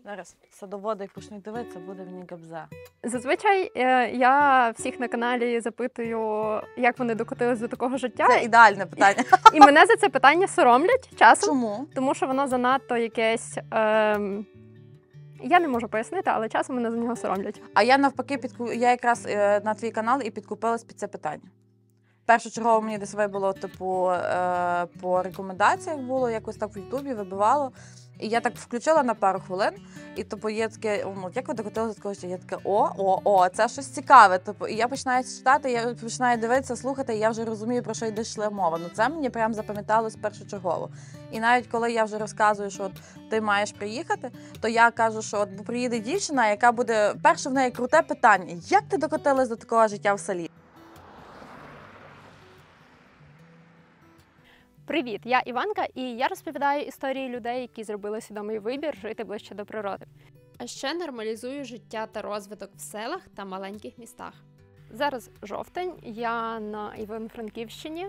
Зараз садоводи почнуть дивитися, буде мені габза. Зазвичай я всіх на каналі запитую, як вони докотились до такого життя. Це ідеальне питання. І мене за це питання соромлять часом. Чому? Тому що воно занадто якесь... я не можу пояснити, але часом мене за нього соромлять. А я навпаки, я якраз на твій канал і підкупилась під це питання. Першочергово мені десь вибило, типу, по рекомендаціях було, якось так в Ютубі вибивало. І я так включила на пару хвилин, і типу є таке, як ви докотилися до такого життя? Я така, це щось цікаве. Типу, і я починаю читати, я починаю дивитися, слухати, і я вже розумію, про що йде мова. Ну це мені прям запам'яталось першочергово. І навіть коли я вже розказую, що от ти маєш приїхати, то я кажу, що от приїде дівчина, яка буде, перше в неї круте питання, як ти докотилась до такого життя в селі? Привіт, я Іванка, і я розповідаю історії людей, які зробили свідомий вибір жити ближче до природи. А ще нормалізую життя та розвиток в селах та маленьких містах. Зараз жовтень, я на Івано-Франківщині,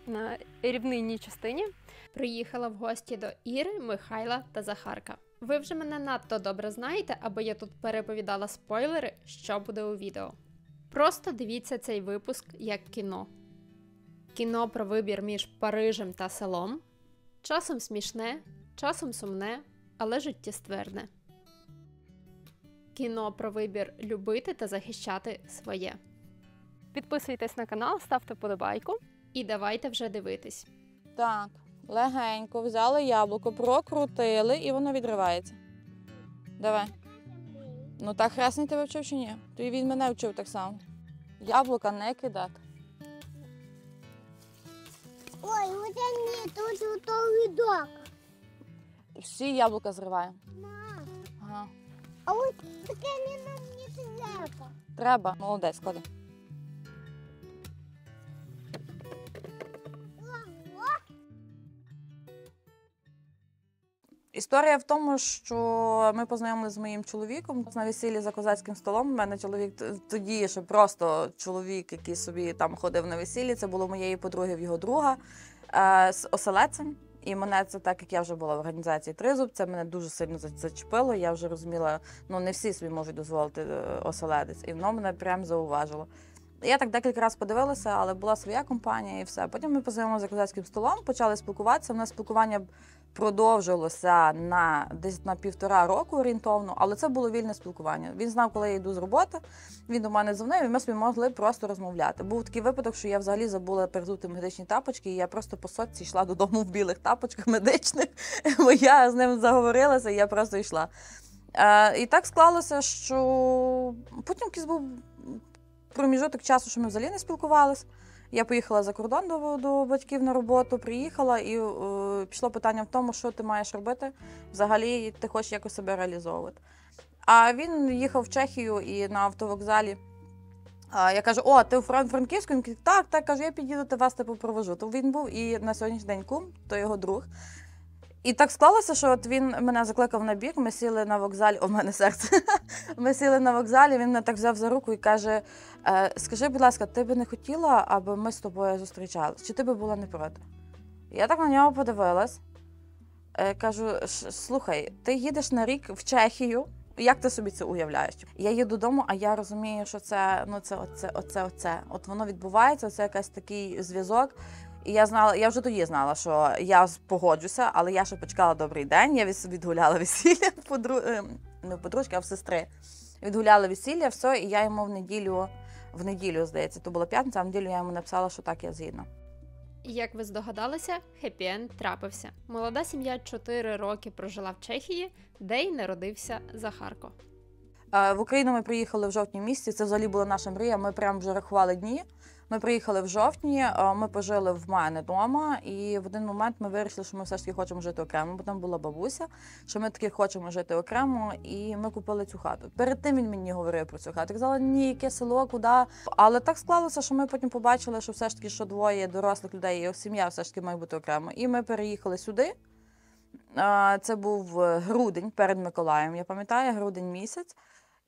на рівнинній частині. Приїхала в гості до Іри, Михайла та Захарка. Ви вже мене надто добре знаєте, аби я тут переповідала спойлери, що буде у відео. Просто дивіться цей випуск як кіно. Кіно про вибір між Парижем та селом. Часом смішне, часом сумне, але життєстверне. Кіно про вибір любити та захищати своє. Підписуйтесь на канал, ставте подобайку. І давайте вже дивитись. Так, легенько взяли яблуко, прокрутили і воно відривається. Давай. Ну так хресний тебе вчив чи ні? То і він мене вчив так само. Яблука не кидати. Ой, вот они, тут видок. Всі яблука зриваємо. Мам, Ага. а вот таке нам не треба. Треба. Молодець, клади. Історія в тому, що ми познайомилися з моїм чоловіком на весіллі за козацьким столом. У мене чоловік тоді ще просто чоловік, який собі там ходив на весіллі. Це було моєї подруги в його друга з оселедцем. І мене це, так як я вже була в організації «Тризуб», це мене дуже сильно зачепило. Я вже розуміла, не всі собі можуть дозволити оселедець. І воно мене прям зауважило. Я так декілька разів подивилася, але була своя компанія і все. Потім ми познайомилися за козацьким столом, почали спілкуватися. У нас спілкування продовжилося десь на 1,5 року орієнтовно, але це було вільне спілкування. Він знав, коли я йду з роботи, він до мене дзвонив, і ми собі могли просто розмовляти. Був такий випадок, що я взагалі забула перезути медичні тапочки, і я просто по сотці йшла додому в білих тапочках медичних, бо я з ним заговорилася, і я просто йшла. І так склалося, що потім якийсь був проміжок часу, що ми взагалі не спілкувалися. Я поїхала за кордон до батьків на роботу, приїхала, і пішло питання в тому, що ти маєш робити. Взагалі ти хочеш якось себе реалізовувати. А він їхав в Чехію і на автовокзалі. Я кажу, ти у Франківську? Він каже, так, кажу, я під'їду, вас провожу. То він був і на сьогоднішній день кум, то його друг. І так склалося, що от він мене закликав на бік, ми сіли на вокзалі, у мене серце, ми сіли на вокзалі, він мене так взяв за руку і каже, скажи, будь ласка, ти би не хотіла, аби ми з тобою зустрічалися? Чи ти би була не проти? Я так на нього подивилась, кажу, слухай, ти їдеш на рік в Чехію, як ти собі це уявляєш? Я їду додому, а я розумію, що це, оце. От воно відбувається, це якийсь такий зв'язок. І я вже тоді знала, що я погоджуся, але я ще почекала добрий день, я відгуляла весілля, не в подружки, а в сестри. Відгуляла весілля, все, і я йому в неділю, здається, то була п'ятниця, а в неділю я йому написала, що так, я згідна. Як ви здогадалися, хеппі-енд трапився. Молода сім'я 4 роки прожила в Чехії, де й народився Захарко. В Україну ми приїхали в жовтні місяці, це взагалі була наша мрія, ми прямо вже рахували дні. Ми приїхали в жовтні, ми пожили в мене вдома, і в один момент ми вирішили, що ми все ж таки хочемо жити окремо, бо там була бабуся, що ми таки хочемо жити окремо, і ми купили цю хату. Перед тим він мені говорив про цю хату. Я казала, ні, яке село, куди. Але так склалося, що ми потім побачили, що все ж таки, що двоє дорослих людей, і сім'я все ж таки має бути окремо. І ми переїхали сюди. Це був грудень перед Миколаєм, я пам'ятаю, грудень місяць.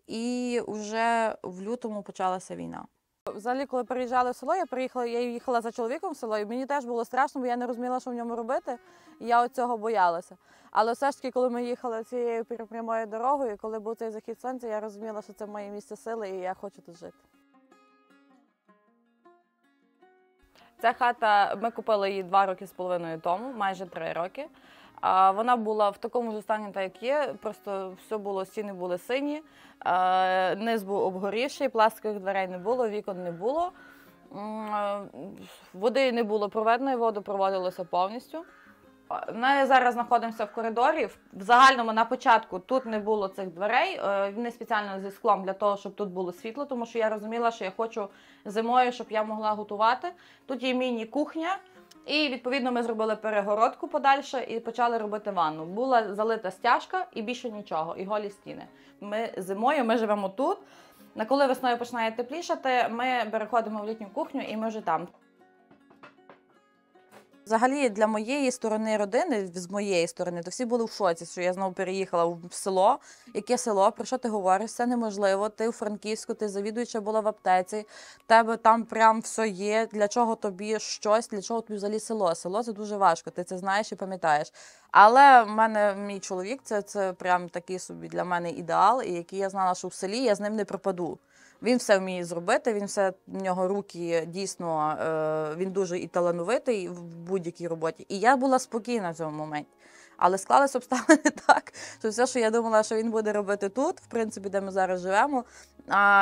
І вже в лютому почалася війна. взагалі, коли переїжджали в село, я їхала за чоловіком в село, і мені теж було страшно, бо я не розуміла, що в ньому робити, і я от цього боялася. Але все ж таки, коли ми їхали цією прямою дорогою, коли був цей захід сонця, я розуміла, що це моє місце сили, і я хочу тут жити. Ця хата, ми купили її 2,5 роки тому, майже 3 роки. Вона була в такому ж стані, так як є, просто все було, стіни були сині, низ був обгорівший, пластикових дверей не було, вікон не було. Води не було проведеної, воду проводилося повністю. Ми зараз знаходимося в коридорі. В загальному на початку тут не було цих дверей, вони спеціально зі склом для того, щоб тут було світло, тому що я розуміла, що я хочу зимою, щоб я могла готувати. Тут є міні-кухня, і відповідно ми зробили перегородку подальше і почали робити ванну. Була залита стяжка і більше нічого, і голі стіни. Зимою ми живемо тут. Коли весною починає теплішати, ми переходимо в літню кухню і ми вже там. Взагалі, для моєї сторони родини, з моєї сторони, то всі були в шоці, що я знову переїхала в село. Яке село? Про що ти говориш? Це неможливо. Ти у Франківську, ти завідуюча була в аптеці, в тебе там прям все є. Для чого тобі щось, для чого тобі взагалі село? Село – це дуже важко, ти це знаєш і пам'ятаєш. Але в мене мій чоловік – це прям такий собі для мене ідеал, і який я знала, що в селі я з ним не пропаду. Він все вміє зробити, в нього руки дійсно, він дуже і талановитий в будь-якій роботі. І я була спокійна в цьому моменті. Але склалися обставини так, що все, що я думала, що він буде робити тут, в принципі, де ми зараз живемо,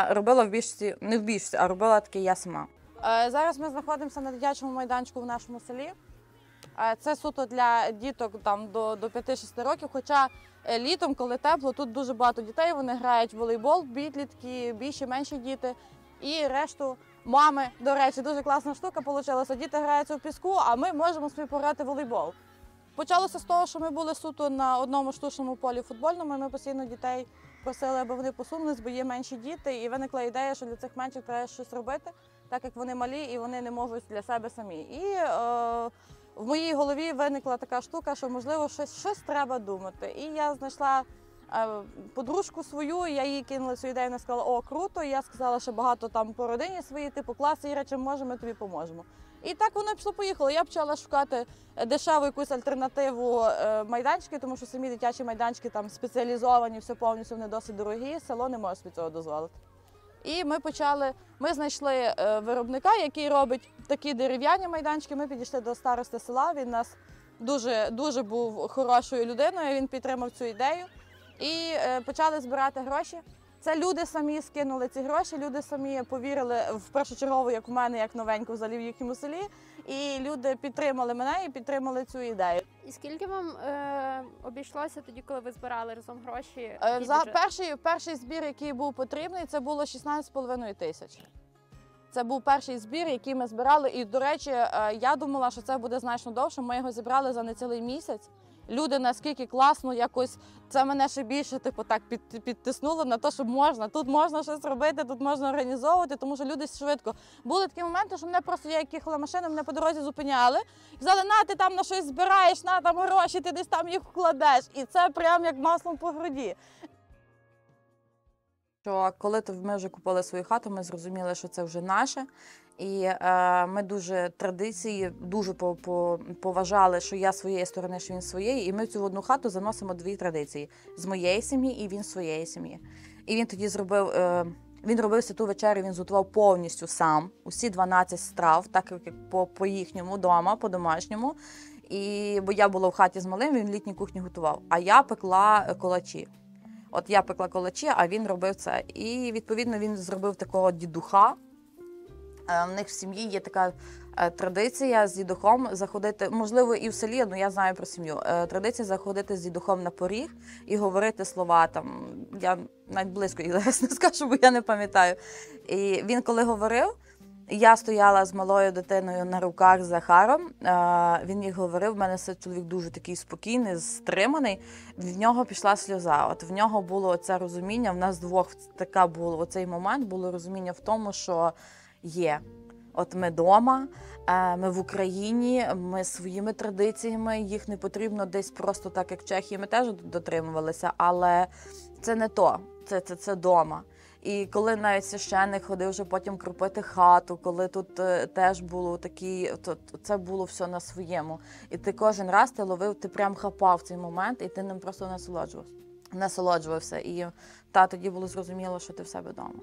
робила в більшості, не в більшості, а робила таки я сама. Зараз ми знаходимося на дитячому майданчику в нашому селі. Це суто для діток там, до 5-6 років, хоча літом, коли тепло, тут дуже багато дітей, вони грають в волейбол, підлітки, більші, менші діти і решту мами. До речі, дуже класна штука вийшла, діти граються в піску, а ми можемо собі пограти в волейбол. Почалося з того, що ми були суто на одному штучному полі футбольному, і ми постійно дітей просили, аби вони посунулись, бо є менші діти, і виникла ідея, що для цих менших треба щось робити, так як вони малі і вони не можуть для себе самі. І в моїй голові виникла така штука, що, можливо, щось треба думати. І я знайшла подружку свою, я їй кинула цю ідею, вона сказала, о, круто, і я сказала, що багато там по родині своїй, типу, клас, Іра, чим можемо, ми тобі поможемо. І так воно пішло-поїхало. Я почала шукати дешеву якусь альтернативу майданчики, тому що самі дитячі майданчики там спеціалізовані, все повністю, вони досить дорогі, село не може собі цього дозволити. І ми знайшли виробника, який робить такі дерев'яні майданчики. Ми підійшли до старости села, він нас дуже був хорошою людиною, він підтримав цю ідею. І почали збирати гроші. Це люди самі скинули ці гроші, люди самі повірили в першочергово, як в мене, як новеньку взагалі в їхньому селі. І люди підтримали мене і підтримали цю ідею. І скільки вам обійшлося тоді, коли ви збирали разом гроші? Перший збір, який був потрібний, це було 16,5 тисяч. Це був перший збір, який ми збирали. І, до речі, я думала, що це буде значно довше. Ми його зібрали за нецілий місяць. Люди наскільки класно, якось це мене ще більше так підтиснуло на те, що тут можна щось робити, тут можна організовувати, тому що люди швидко. Були такі моменти, що мене просто, я як їхала машиною, мене по дорозі зупиняли. Казали, на, ти там на щось збираєш, на, там гроші, ти десь там їх вкладеш. І це прям як маслом по груді. Що коли ми вже купили свою хату, ми зрозуміли, що це вже наше. І ми дуже традиції, дуже поважали, що я своєї сторони, що він своєї. І ми в цю одну хату заносимо 2 традиції. З моєї сім'ї і він своєї сім'ї. І він тоді він робив святу вечерю, він зготував повністю сам. Усі 12 страв, так як по їхньому дома, по-домашньому. Бо я була в хаті з малим, він в літній кухні готував. А я пекла колачі. От я пекла колачі, а він робив це. І, відповідно, він зробив такого дідуха. В них в сім'ї є така традиція з дідухом заходити, можливо, і в селі, але я знаю про сім'ю. Традиція заходити з дідухом на поріг і говорити слова там. Я навіть близько їх зараз не скажу, бо я не пам'ятаю. І він коли говорив, я стояла з малою дитиною на руках з Захаром, він їх говорив, в мене чоловік дуже такий спокійний, стриманий, в нього пішла сльоза. От в нього було це розуміння, в нас двох така було, оцей момент, було розуміння в тому, що є. От ми вдома, ми в Україні, ми своїми традиціями, їх не потрібно десь просто так, як в Чехії, ми теж дотримувалися, але це не то, це вдома. І коли навіть священник ходив вже потім кропити хату, коли тут теж було такі, то це було все на своєму. І ти кожен раз ти ловив, ти прям хапав цей момент, і ти ним просто насолоджувався. І тоді було зрозуміло, що ти в себе вдома.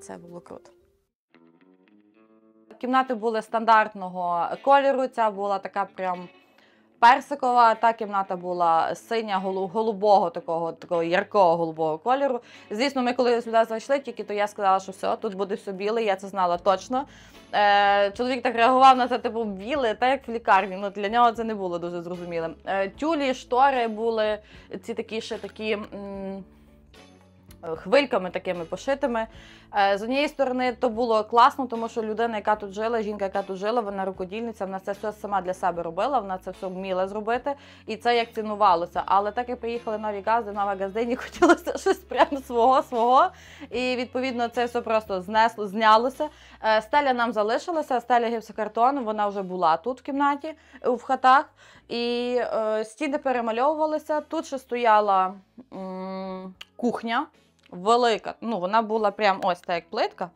Це було круто. Кімнати були стандартного кольору, ця була така прям персикова, та кімната була синя, голубого, такого яркого голубого кольору. Звісно, ми коли сюди зайшли, тільки то я сказала, що все, тут буде все біле, я це знала точно. Чоловік так реагував на це, типу, біле, так як в лікарні, ну для нього це не було дуже зрозумілим. Тюлі, штори були ці такі ще такі... хвильками такими пошитими. З однієї сторони, то було класно, тому що людина, яка тут жила, жінка, яка тут жила, вона рукодільниця, вона це все сама для себе робила, вона це все вміла зробити, і це як цінувалося. Але так як приїхали нові газди, нова газдині, хотілося щось прямо свого, і відповідно це все просто знялося. Стеля нам залишилася, стеля гіпсокартону, вона вже була тут в кімнаті, в хатах, і стіни перемальовувалися. Тут ще стояла кухня, велика, ну вона була прям ось так як плитка,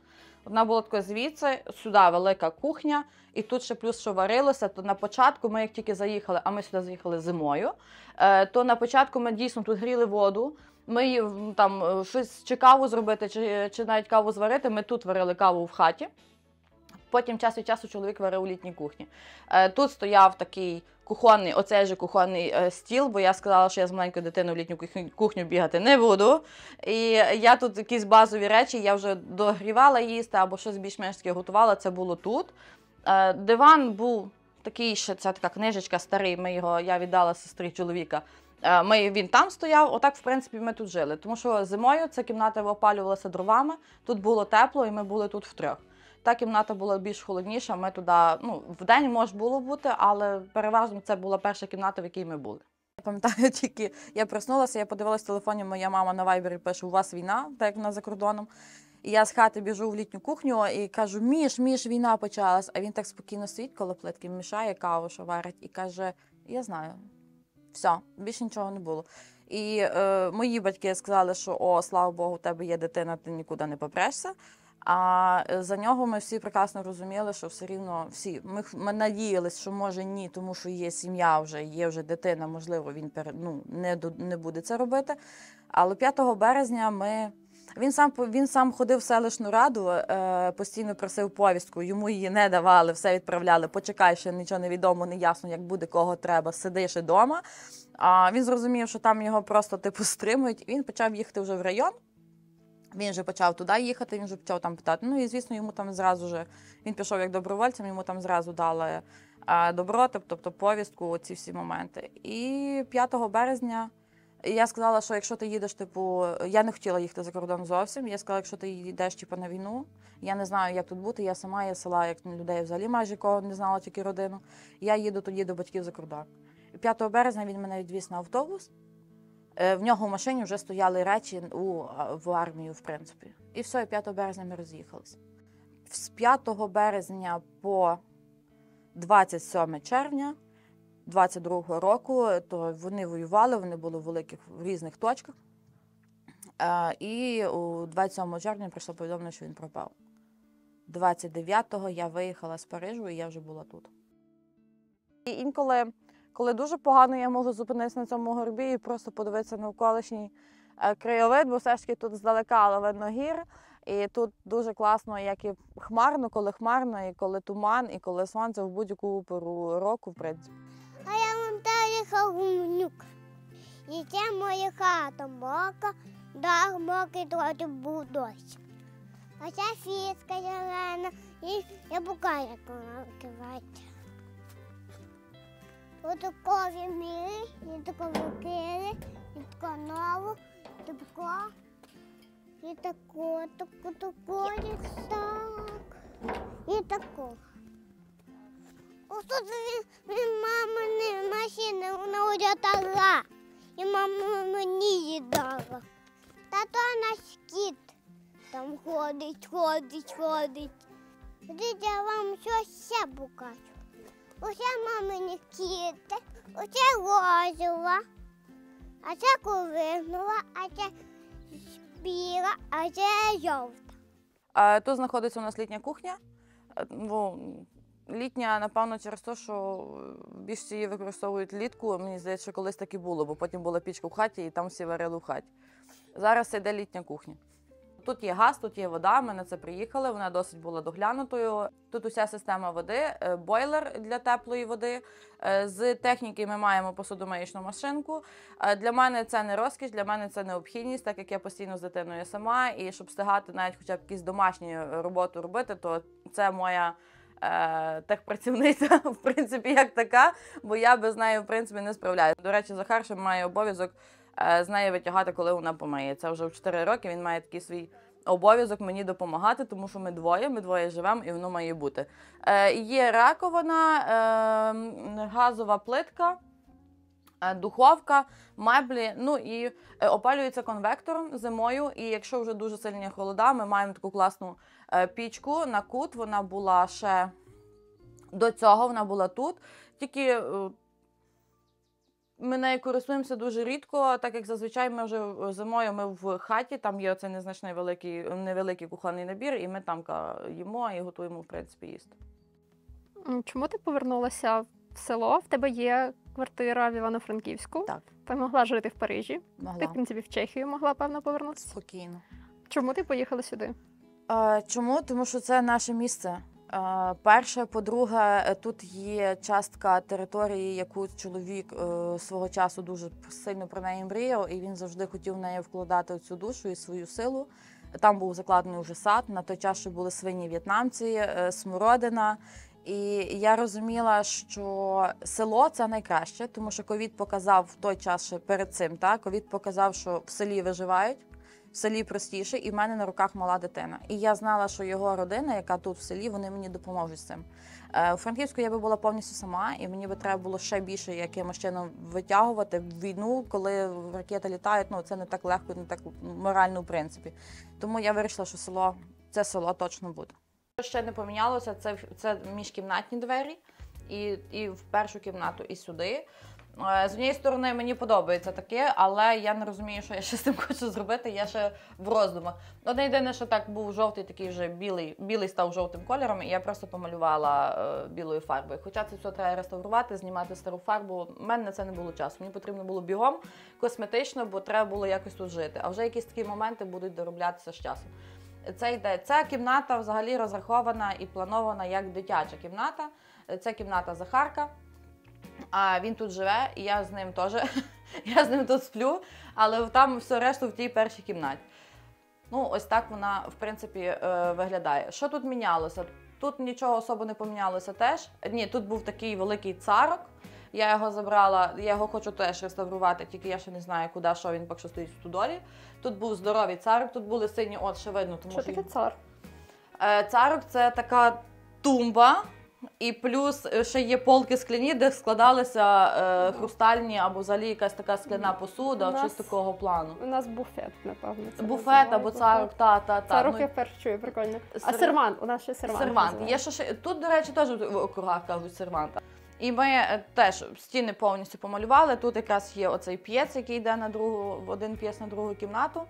вона була така звідси, сюди велика кухня, і тут ще плюс що варилося, то на початку ми як тільки заїхали, а ми сюди заїхали зимою, то на початку ми дійсно тут гріли воду, ми там щось чи каву зробити, чи навіть каву зварити, ми тут варили каву в хаті. Потім час від часу чоловік варив у літній кухні. Тут стояв такий кухонний, оцей же кухонний стіл, бо я сказала, що я з маленькою дитиною в літню кухню бігати не буду. І я тут якісь базові речі, я вже догрівала їсти або щось більш-менш таке готувала, це було тут. Диван був такий, ще ця така книжечка старий, я віддала сестрі чоловіка. Він там стояв, отак, в принципі, ми тут жили. Тому що зимою ця кімната опалювалася дровами, тут було тепло і ми були тут втрьох. Та кімната була більш холодніша, ми туди, вдень може було бути, але переважно це була перша кімната, в якій ми були. Я пам'ятаю, тільки я проснулася, я подивилася в телефоні, моя мама на вайбері пише, у вас війна, так як вона за кордоном. І я з хати біжу в літню кухню і кажу, Міш, війна почалась. А він так спокійно стоїть коло плитки, мішає каву, що варить, і каже, я знаю, все, більше нічого не було. І мої батьки сказали, що, слава Богу, у тебе є дитина, ти нікуди не попрешся. А за нього ми всі прекрасно розуміли, що все рівно ми надіялися, що може ні, тому що є сім'я вже, є вже дитина, можливо, він не буде це робити. Але 5 березня він сам ходив в селищну раду, постійно просив повістку, йому її не давали, все відправляли, почекай, ще нічого не відомо, не ясно, як буде, кого треба, сидиш вдома. Він зрозумів, що там його просто стримують, він почав їхати вже в район. Він вже почав туди їхати, він вже почав там питати. Ну і, звісно, йому там зразу же, він пішов як добровольцем, йому там зразу дали добро, тобто повістку, ці всі моменти. І 5 березня я сказала, що якщо ти їдеш, я не хотіла їхати за кордон зовсім, я сказала, якщо ти йдеш на війну, я не знаю, як тут бути, я сама є села, як людей взагалі майже кого не знала, тільки родину, я їду тоді до батьків за кордон. І 5 березня він мене відвіз на автобус. В нього в машині вже стояли речі в армію, в принципі. І все, і 5 березня ми роз'їхалися. З 5 березня по 27 червня 22-го року, то вони воювали, вони були в різних точках. І у 27 червня прийшло повідомлення, що він пропав. 29-го я виїхала з Парижу, і я вже була тут. І інколи, коли дуже погано, я можу зупинитися на цьому горбі і просто подивитися на навколишній краєвид, бо все ж таки тут здалека, але видно гір. І тут дуже класно, як і хмарно, і коли туман, і коли сонце в будь-яку пору року, в принципі. А я вон далі хавунюк. І це моя хата мока, дах мокрий, трохи був дощ. А це фіска зелена і яблука накривається. Ось такові міри, і тако викили, і тако нову, і тако, і тако. Ось тут мамини машини, вона урятала, і мама мені її дала. Тато наш кіт там ходить. Дивіться, я вам щось ще покажу. Оце мамині кіти, оце лозова, а це ковигнула, а це біла, а це жовта. Тут знаходиться у нас літня кухня. Ну, літня, напевно, через те, що більшість її використовують влітку. Мені здається, що колись так і було, бо потім була пічка в хаті і там всі варили в хаті. Зараз це йде літня кухня. Тут є газ, тут є вода, ми на це приїхали, вона досить була доглянутою. Тут уся система води, бойлер для теплої води. З техніки ми маємо посудомиючну машинку. Для мене це не розкіш, для мене це необхідність, так як я постійно з дитиною сама. І щоб встигати навіть хоча б якісь домашні роботи робити, то це моя техпрацівниця, в принципі, як така, бо я без неї, в принципі, не справляюся. До речі, Захар ще має обов'язок з неї витягати, коли вона помиє. Це вже в 4 роки, він має такий свій обов'язок мені допомагати, тому що ми двоє живемо і воно має бути. Є раковина, газова плитка, духовка, меблі, ну і опалюється конвектором зимою. І якщо вже дуже сильні холода, ми маємо таку класну пічку на кут, вона була ще до цього, вона була тут, тільки ми нею користуємося дуже рідко, так як зазвичай ми вже зимою ми в хаті, там є оцей незначний невеликий кухонний набір, і ми там їмо і готуємо, в принципі, їсти. Чому ти повернулася в село? В тебе є квартира в Івано-Франківську. Так. Ти могла жити в Парижі. Могла. Ти, в принципі, в Чехію могла, певно, повернутися. Спокійно. Чому ти поїхала сюди? Чому? Тому що це наше місце. Перше, по-друге, тут є частка території, яку чоловік свого часу дуже сильно про неї мріяв, і він завжди хотів в неї вкладати цю душу і свою силу. Там був закладений вже сад, на той час, що були свині в'єтнамці, смородина. І я розуміла, що село – це найкраще, тому що ковід показав в той час, ще перед цим, ковід показав, що в селі виживають, в селі простіше, і в мене на руках мала дитина. І я знала, що його родина, яка тут в селі, вони мені допоможуть з цим. У Франківську я би була повністю сама, і мені би треба було ще більше якимось чином витягувати війну, коли ракети літають, ну це не так легко, не так морально в принципі. Тому я вирішила, що це село точно буде. Що ще не помінялося, це міжкімнатні двері, і в першу кімнату, і сюди. З однієї сторони, мені подобається таке, але я не розумію, що я ще з цим хочу зробити, я ще в роздумах. Одне єдине, що так був жовтий, такий вже білий став жовтим кольором, і я просто помалювала білою фарбою. Хоча це все треба реставрувати, знімати стару фарбу, в мене на це не було часу. Мені потрібно було бігом, косметично, бо треба було якось тут жити. А вже якісь такі моменти будуть дороблятися з часом. Ця кімната взагалі розрахована і планована як дитяча кімната. Це кімната Захарка. А він тут живе, і я з ним теж, я з ним тут сплю, але там все решту в тій першій кімнаті. Ну, ось так вона, в принципі, виглядає. Що тут мінялося? Тут нічого особо не помінялося теж. Ні, тут був такий великий царок, я його забрала, я його хочу теж реставрувати, тільки я ще не знаю, куди, що він поки що стоїть в стодолі. Тут був здоровий царок, тут були сині, ще видно. Тому Що таке цар? Царок – це така тумба, і плюс ще є полки скляні, де складалися хрустальні або взагалі якась така скляна посуда, щось такого плану. У нас буфет, напевно. Буфет або царок, та. Царок я вперше чую, прикольно. А сервант, у нас ще сервант. Сервант. Є ще, тут, до речі, теж в округах кажуть сервант. І ми теж стіни повністю помалювали. Тут якраз є оцей п'єц, який йде один п'єц на другу кімнату.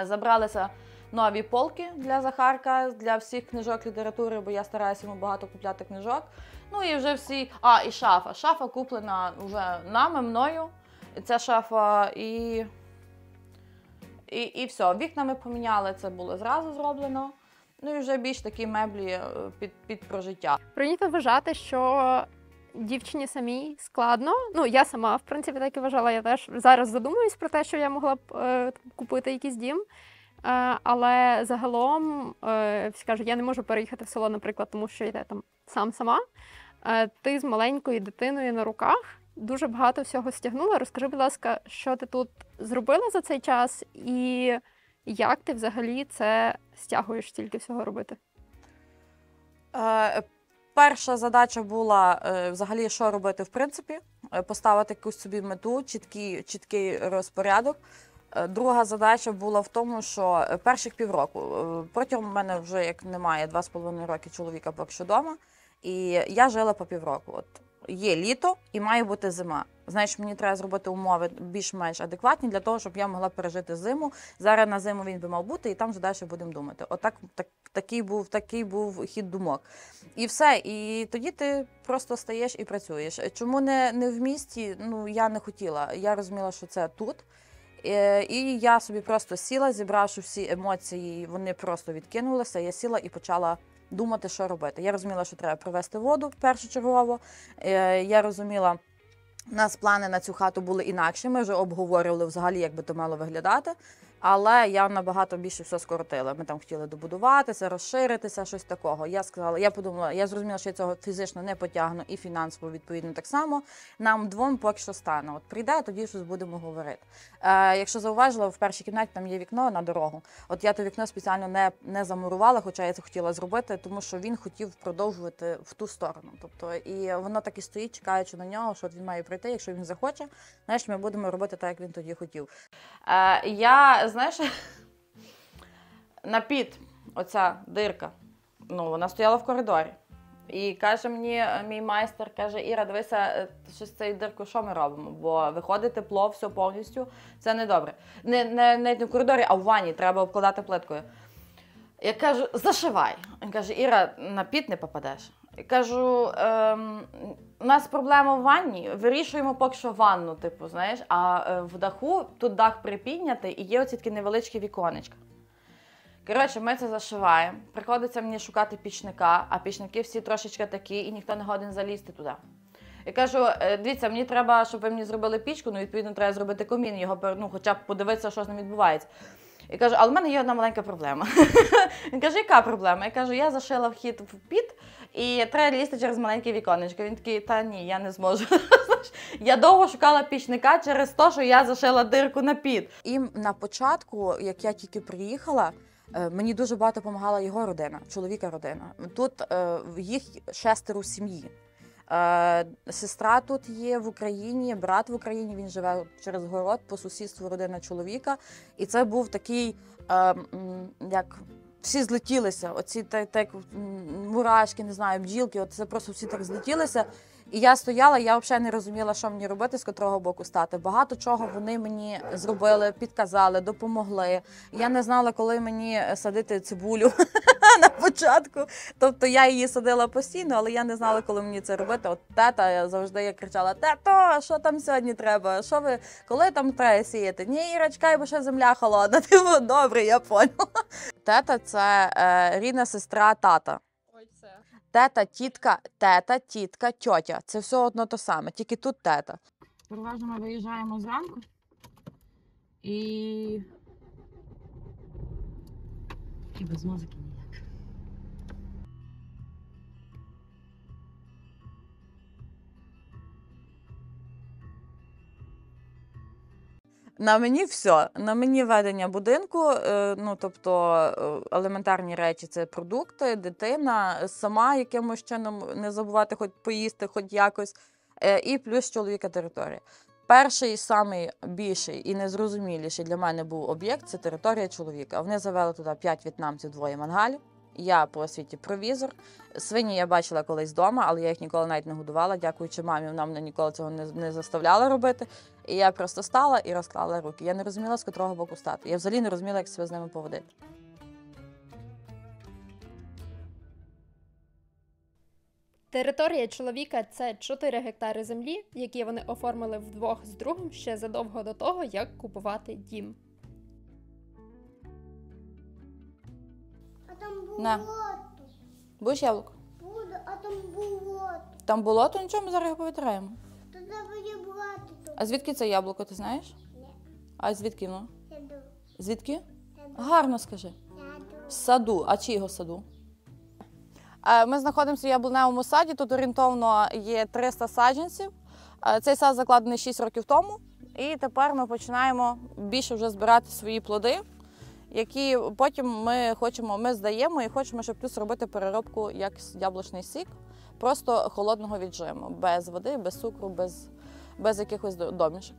Забралися нові полки для Захарка, для всіх книжок літератури, бо я стараюся йому багато купляти книжок. Ну і вже всі... і шафа. Шафа куплена вже мною. Ця шафа і все. Вікна ми поміняли, це було зразу зроблено. Ну і вже більш такі меблі під прожиття. Прийнято вважати, що дівчині самій складно. Ну, я сама, в принципі, так і вважала. Я теж зараз задумуюсь про те, що я могла б купити якийсь дім. Але загалом, всі кажуть, я не можу переїхати в село, наприклад, тому що йде там сама. Ти з маленькою дитиною на руках дуже багато всього стягнула. Розкажи, будь ласка, що ти тут зробила за цей час і як ти взагалі це стягуєш стільки всього робити? Перша задача була взагалі, що робити в принципі, поставити якусь собі мету, чіткий розпорядок. Друга задача була в тому, що перших півроку, протягом мене вже як немає 2,5 роки чоловіка поки що вдома, і я жила по півроку. є літо і має бути зима. Значить, мені треба зробити умови більш-менш адекватні для того, щоб я могла пережити зиму. Зараз на зиму він би мав бути, і там вже далі будемо думати. Отак, такий був хід думок. І все. І тоді ти просто стаєш і працюєш. Чому не в місті? Ну, я не хотіла. Я розуміла, що це тут. І я собі просто сіла, зібравши всі емоції, вони просто відкинулися. Я сіла і почала думати, що робити. Я розуміла, що треба привезти воду першочергово. Я розуміла, у нас плани на цю хату були інакші, ми вже обговорювали взагалі, як би то мало виглядати. Але я набагато більше все скоротила. Ми там хотіли добудуватися, розширитися, щось такого. Я подумала, я зрозуміла, що я цього фізично не потягну і фінансово відповідно так само. Нам двом поки що стане. От прийде, тоді щось будемо говорити. Якщо зауважила, в першій кімнаті там є вікно на дорогу. От я то вікно спеціально не замурувала, хоча я це хотіла зробити, тому що він хотів продовжувати в ту сторону. Тобто, і воно так і стоїть, чекаючи на нього, що він має прийти, якщо він захоче, знаєш, ми будемо робити так, як він тоді хотів. Знаєш, на під, оця дирка, ну, вона стояла в коридорі. І каже мені, мій майстер, каже, Іра, дивися, що з цією диркою що ми робимо? Бо виходить тепло, все повністю, це не добре. Не в коридорі, а в ванні, треба обкладати плиткою. Я кажу, зашивай. Він каже, Іра, на під не попадеш. Я кажу, у нас проблема в ванні, вирішуємо поки що ванну, типу, знаєш, а в даху, тут дах припіднятий і є оці такі невеличкі віконечка. Коротше, ми це зашиваємо, приходиться мені шукати пічника, а пічники всі трошечки такі, і ніхто не годен залізти туди. Я кажу, дивіться, мені треба, щоб ви мені зробили пічку, ну, відповідно, треба зробити комін, його, ну, хоча б подивитися, що з ним відбувається. Я кажу, але в мене є одна маленька проблема. Він каже, яка проблема? Я кажу, я зашила вхід в під, і треба лізти через маленьке віконечко. Він такий, та ні, я не зможу. Я довго шукала пічника через те, що я зашила дирку на під. І на початку, як я тільки приїхала, мені дуже багато допомагала його родина, чоловіка родина. Тут їх 6 в сім'ї. Сестра тут є в Україні, брат в Україні, він живе через город по сусідству родина чоловіка. І це був такий, як всі злетілися, оці так мурашки, не знаю, бджілки, от це просто всі так злетілися. І я стояла, я взагалі не розуміла, що мені робити, з котрого боку стати. Багато чого вони мені зробили, підказали, допомогли. Я не знала, коли мені садити цибулю на початку. Тобто я її садила постійно, але я не знала, коли мені це робити. От тета завжди я кричала, тето, що там сьогодні треба? Що ви, коли там треба сіяти? Ні, Іра, чекай, бо ще земля холодна. Типу, добре, я поняла. Тета – це рідна сестра тата. Тета, тітка, тьотя. Це все одно те саме, тільки тут тета. Переважно ми виїжджаємо зранку і без музики ніяк. На мені все. На мені ведення будинку, ну, тобто елементарні речі – це продукти, дитина, сама якимось чином не забувати хоч поїсти, хоч якось, і плюс чоловіка територія. Перший, самий більший і незрозуміліший для мене був об'єкт – це територія чоловіка. Вони завели туди 5 в'єтнамців, 2 мангалів. Я по освіті провізор. Свині я бачила колись вдома, але я їх ніколи навіть не годувала. Дякуючи мамі, вона мене ніколи цього не заставляла робити. І я просто стала і розклала руки. Я не розуміла, з котрого боку стати. Я взагалі не розуміла, як себе з ними поводити. Територія чоловіка – це 4 гектари землі, які вони оформили вдвох з другом ще задовго до того, як купувати дім. А там На. болото. Будеш яблуко? Буду, а там болото. Там болото, нічого, ми зараз його повитираємо. То треба є брати тут. А звідки це яблуко, ти знаєш? Ні. А звідки воно? Сяду. Звідки? Сяду. Гарно скажи. Сяду. З саду. А чийого саду? Ми знаходимося в яблуневому саді. Тут орієнтовно є 300 саджанців. Цей сад закладений 6 років тому. І тепер ми починаємо більше вже збирати свої плоди, які потім ми здаємо і хочемо, щоб плюс робити переробку як яблучний сік, просто холодного віджиму, без води, без цукру, без якихось домішок.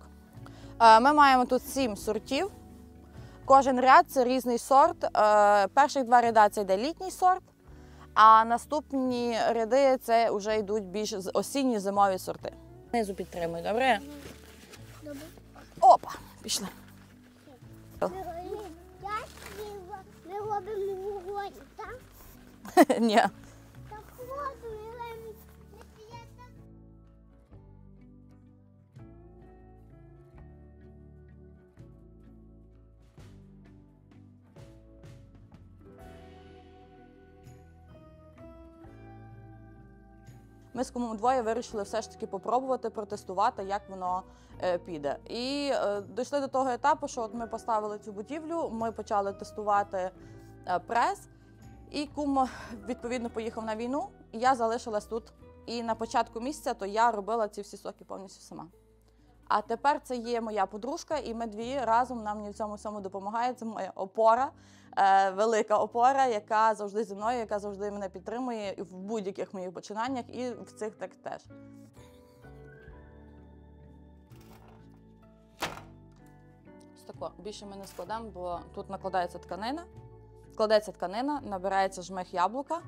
Ми маємо тут 7 сортів. Кожен ряд – це різний сорт. Перших 2 ряда – це йде літній сорт, А наступні ряди це вже йдуть більш осінні зимові сорти. Знизу підтримуй, добре? Добре. Опа, пішли. Ми робимо вогонь, так? Ні. Так воду, ми Ми з кумом двоє вирішили все ж таки попробувати, протестувати, як воно піде. І дійшли до того етапу, що от ми поставили цю будівлю, ми почали тестувати прес, і кум, відповідно, поїхав на війну, і я залишилась тут. І на початку місяця то я робила ці всі соки повністю сама. А тепер це є моя подружка, і ми дві разом, нам в цьому всьому допомагає. Це моя опора, велика опора, яка завжди зі мною, яка завжди мене підтримує в будь-яких моїх починаннях, і в цих так теж. Ось тако, більше ми не складемо, бо тут накладається тканина. Складається тканина, набирається жмих яблука.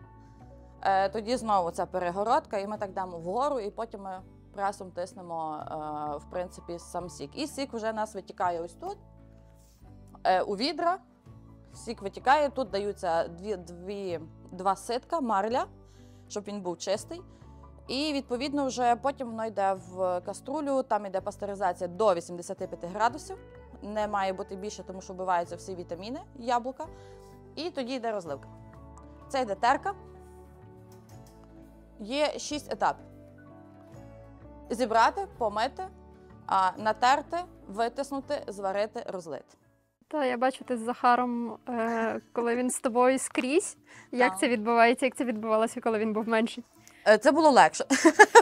Тоді знову ця перегородка, і ми так йдемо вгору, і потім ми пресом тиснемо, в принципі, сам сік. І сік вже у нас витікає ось тут, у відра. Сік витікає, тут даються два ситка, марля, щоб він був чистий. І, відповідно, вже потім воно йде в каструлю, там йде пастеризація до 85 градусів. Не має бути більше, тому що вбиваються всі вітаміни яблука. І тоді йде розливка. Це йде терка. Є 6 етапів. Зібрати, помити, натерти, витиснути, зварити, розлити. Та я бачу, ти з Захаром, коли він з тобою скрізь. Як Так. це відбувається? Як це відбувалося, коли він був менший? Це було легше,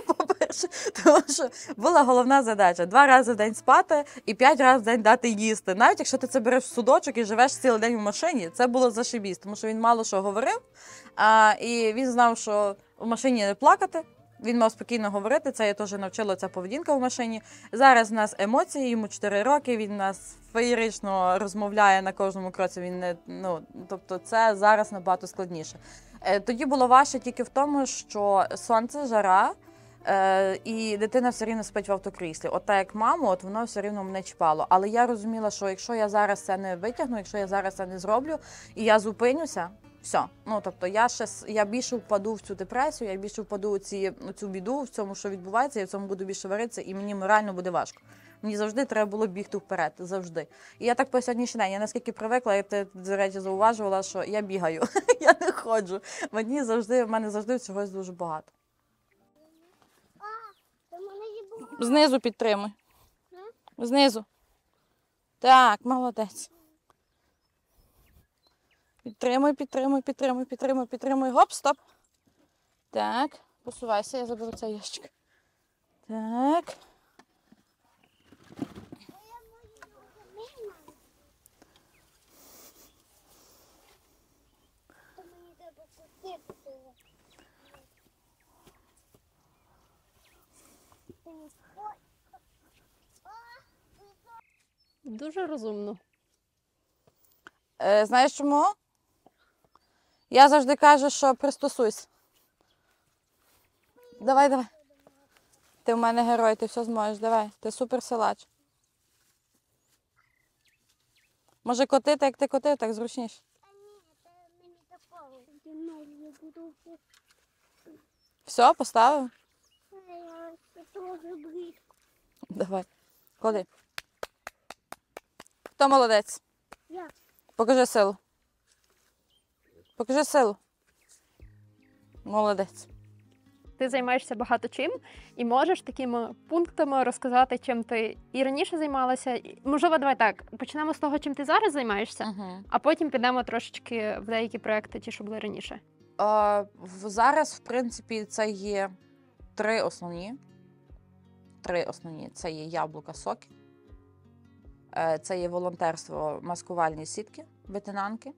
по-перше, тому що була головна задача – 2 рази в день спати і 5 разів в день дати їсти. Навіть якщо ти це береш в судочок і живеш цілий день в машині, це було зашибісь, тому що він мало що говорив, і він знав, що в машині не плакати, він мав спокійно говорити, це я теж навчила, ця поведінка в машині. Зараз в нас емоції, йому 4 роки, він нас феєрично розмовляє на кожному кроці, він не, тобто це зараз набагато складніше. Тоді було важче тільки в тому, що сонце, жара, і дитина все рівно спить в автокріслі. От так як маму, от воно все рівно мене чіпало. Але я розуміла, що якщо я зараз це не витягну, якщо я зараз це не зроблю, і я зупинюся, все. Тобто я більше впаду в цю депресію, я більше впаду у цю біду, в цьому, що відбувається, я в цьому буду більше варитися, і мені морально буде важко. Мені завжди треба було бігти вперед, завжди. І я так по сьогоднішній день, я наскільки привикла, як ти, до речі, зауважувала, що я бігаю, я не ходжу. В мене завжди чогось дуже багато. Знизу підтримуй. Знизу. Так, молодець. Підтримуй. Гоп, стоп. Так, посувайся, я заберу цей ящик. Так. Дуже розумно. Знаєш чому? Я завжди кажу, що пристосуйся. Давай. Ти в мене герой, ти все зможеш, давай. Ти суперсилач. Може котити, як ти котив, так зручніше. Все, поставив? Давай. Клади. Хто молодець? Я. Покажи силу. Покажи силу. Молодець. Ти займаєшся багато чим і можеш такими пунктами розказати, чим ти і раніше займалася. Можливо, давай так, почнемо з того, чим ти зараз займаєшся, а потім підемо трошечки в деякі проекти, ті, що були раніше. Зараз, в принципі, це є 3 основні. Це є яблука, соки. Це є волонтерство, маскувальні сітки, ветенанки.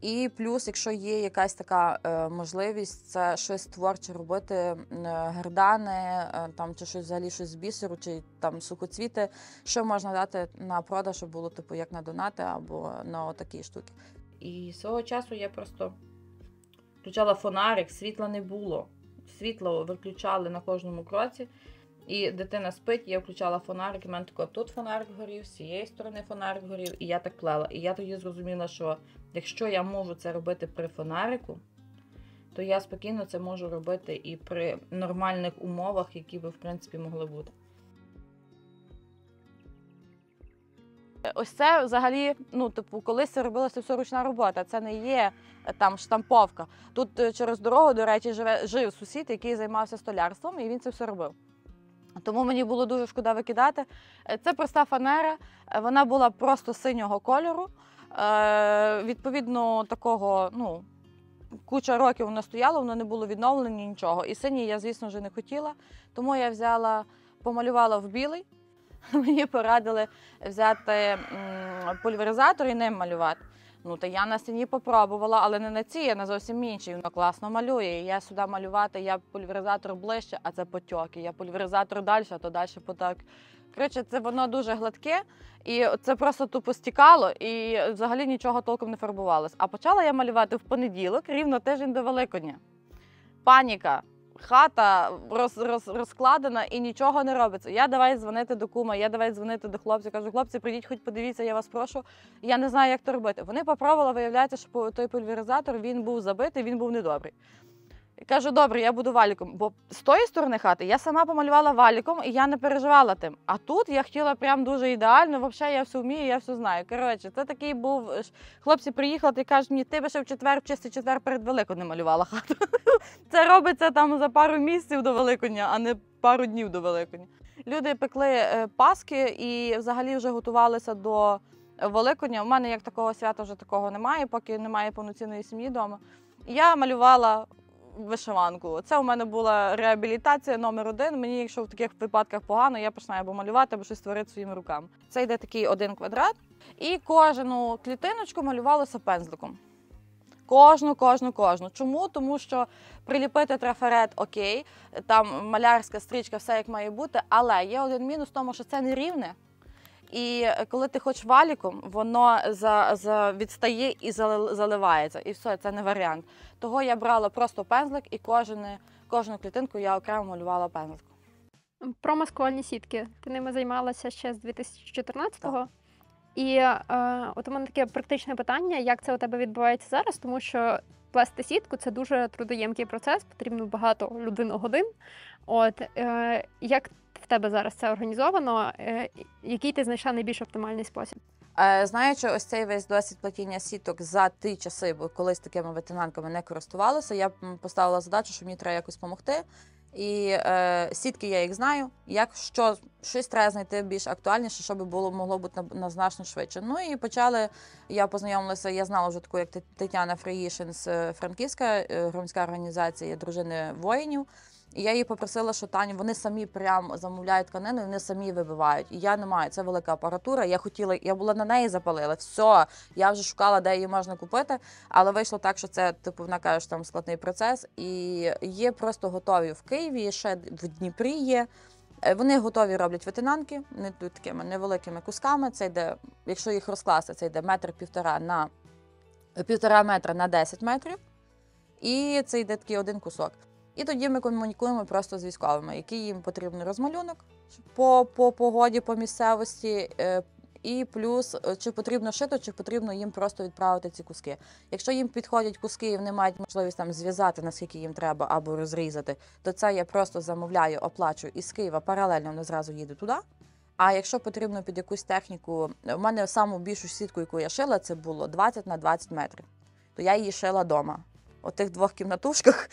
І плюс, якщо є якась така можливість, це щось творче робити, гердани, там, чи щось взагалі щось з бісеру, чи там сухоцвіти, що можна дати на продаж, щоб було типу як на донати або на такі штуки. І свого часу я просто включала фонарик, світла не було. Світло виключали на кожному кроці. І дитина спить, я включала фонарик, і в мене тако, тут фонарик горів, з цієї сторони фонарик горів, і я так плела. І я тоді зрозуміла, що якщо я можу це робити при фонарику, то я спокійно це можу робити і при нормальних умовах, які би, в принципі, могли бути. Ось це взагалі, колись це робилося все ручна робота, це не є там штамповка. Тут через дорогу, до речі, жив сусід, який займався столярством, і він це все робив. Тому мені було дуже шкода викидати. Це проста фанера, вона була просто синього кольору. Відповідно, такого, куча років воно стояло, воно не було відновлено, нічого. І синій я, звісно, вже не хотіла, тому я помалювала в білий. Мені порадили взяти пульверизатор і ним малювати. Та я на стіні попробувала, але не на цій, а на зовсім іншій. Воно класно малює. І я сюди малювати, я пульверизатор ближче, а це потьоки. Я пульверизатор далі, а то далі поток. Коротше, це воно дуже гладке, і це просто тупо стікало, і взагалі нічого толком не фарбувалось. А почала я малювати в понеділок, рівно тиждень до Великодня. Паніка. Хата розкладена і нічого не робиться. Я давай дзвонити до кума, я давай дзвонити до хлопців. Кажу, хлопці, прийдіть, хоч подивіться, я вас прошу. Я не знаю, як це робити. Вони попробували, виявляється, що той пульверизатор, він був забитий, він був недобрий. Кажу, добре, я буду валіком. Бо з тої сторони хати я сама помалювала валіком, і я не переживала тим. А тут я хотіла прям дуже ідеально, взагалі я все вмію, я все знаю. Коротше, це такий був... Хлопці приїхали і кажуть мені, ти би ще в чистий четвер перед Великоднем малювала хату. Це робиться там за пару місяців до Великодня, а не пару днів до Великодня. Люди пекли паски і взагалі вже готувалися до Великодня. У мене як такого свята вже такого немає, поки немає повноцінної сім'ї вдома. Я малювала вишиванку. Це у мене була реабілітація номер 1. Мені, якщо в таких випадках погано, я починаю або малювати, або щось створити своїми руками. Це йде такий 1 квадрат. І кожну клітиночку малювалося пензликом. Кожну. Чому? Тому що приліпити трафарет – окей, там малярська стрічка, все як має бути, але є один мінус в тому, що це не рівне. І коли ти хочеш валіком, воно відстає і заливається. І все, це не варіант. Того я брала просто пензлик і кожну клітинку я окремо малювала пензликом. Про маскувальні сітки. Ти ними займалася ще з 2014-го? Так. І от у мене таке практичне питання, як це у тебе відбувається зараз, тому що плести сітку – це дуже трудоємкий процес, потрібно багато людиногодин. Як в тебе зараз це організовано? Який ти знайшла найбільш оптимальний спосіб? Знаючи ось цей весь досвід плетіння сіток за ті часи, бо колись такими ветенанками не користувалася, я поставила задачу, що мені треба якось допомогти. І сітки я їх знаю, якщо щось треба знайти більш актуальніше, щоб могло бути значно швидше. Я познайомилася, я знала вже таку, як Тетяна Фраїшин з Франківська, громадська організація дружини воїнів. І я її попросила, що Таня, вони самі прям замовляють тканину, і вони самі вибивають. І я не маю, це велика апаратура, я була на неї запалила, все, я вже шукала, де її можна купити, але вийшло так, що це, вона каже, що там складний процес, і є просто готові в Києві, ще в Дніпрі є. Вони готові роблять ветенанки, такими невеликими кусками, це йде, якщо їх розкласти, це йде 1,5 метра на 10 метрів, і це йде такий 1 кусок. І тоді ми комунікуємо просто з військовими, який їм потрібний розмалюнок по погоді, по місцевості, і плюс, чи потрібно шито, чи потрібно їм просто відправити ці куски. Якщо їм підходять куски і вони мають можливість там зв'язати, наскільки їм треба, або розрізати, то це я просто замовляю, оплачую із Києва, паралельно вони зразу їду туди. А якщо потрібно під якусь техніку, у мене саму більшу сітку, яку я шила, це було 20 на 20 метрів, то я її шила вдома. У тих 2 кімнатушках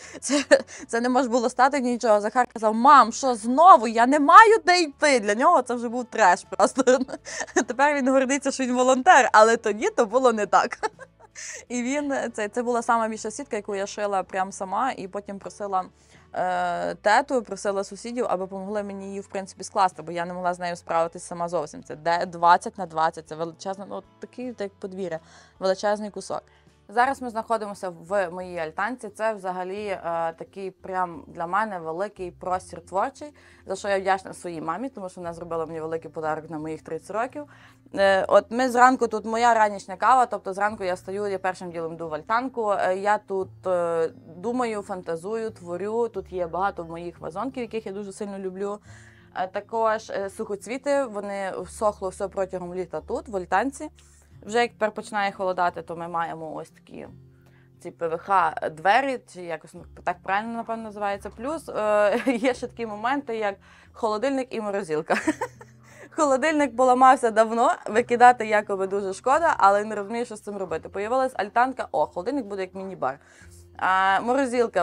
це не може було стати нічого. Захар казав, мам, що знову? Я не маю де йти. Для нього це вже був треш просто. Тепер він гордиться, що він волонтер, але тоді то було не так. І це була сама більша сітка, яку я шила прямо сама, і потім просила тету, просила сусідів, аби допомогли мені її, в принципі, скласти, бо я не могла з нею справитися сама зовсім. Це 20 на 20, це величезне, такий, як подвір'я, величезний кусок. Зараз ми знаходимося в моїй альтанці. Це взагалі такий прям для мене великий простір творчий, за що я вдячна своїй мамі, тому що вона зробила мені великий подарок на моїх 30 років. От ми зранку, тут моя ранішня кава, тобто зранку я стою, я першим ділом йду в альтанку, я тут думаю, фантазую, творю, тут є багато моїх вазонків, яких я дуже сильно люблю. Також сухоцвіти, вони всохло все протягом літа тут, в альтанці. Вже як тепер починає холодати, то ми маємо ось такі ці ПВХ-двері, чи якось так правильно, напевно, називається. Плюс є ще такі моменти, як холодильник і морозилка. Холодильник поламався давно, викидати якоби дуже шкода, але не розумію, що з цим робити. Появилась альтанка, холодильник буде як міні-бар.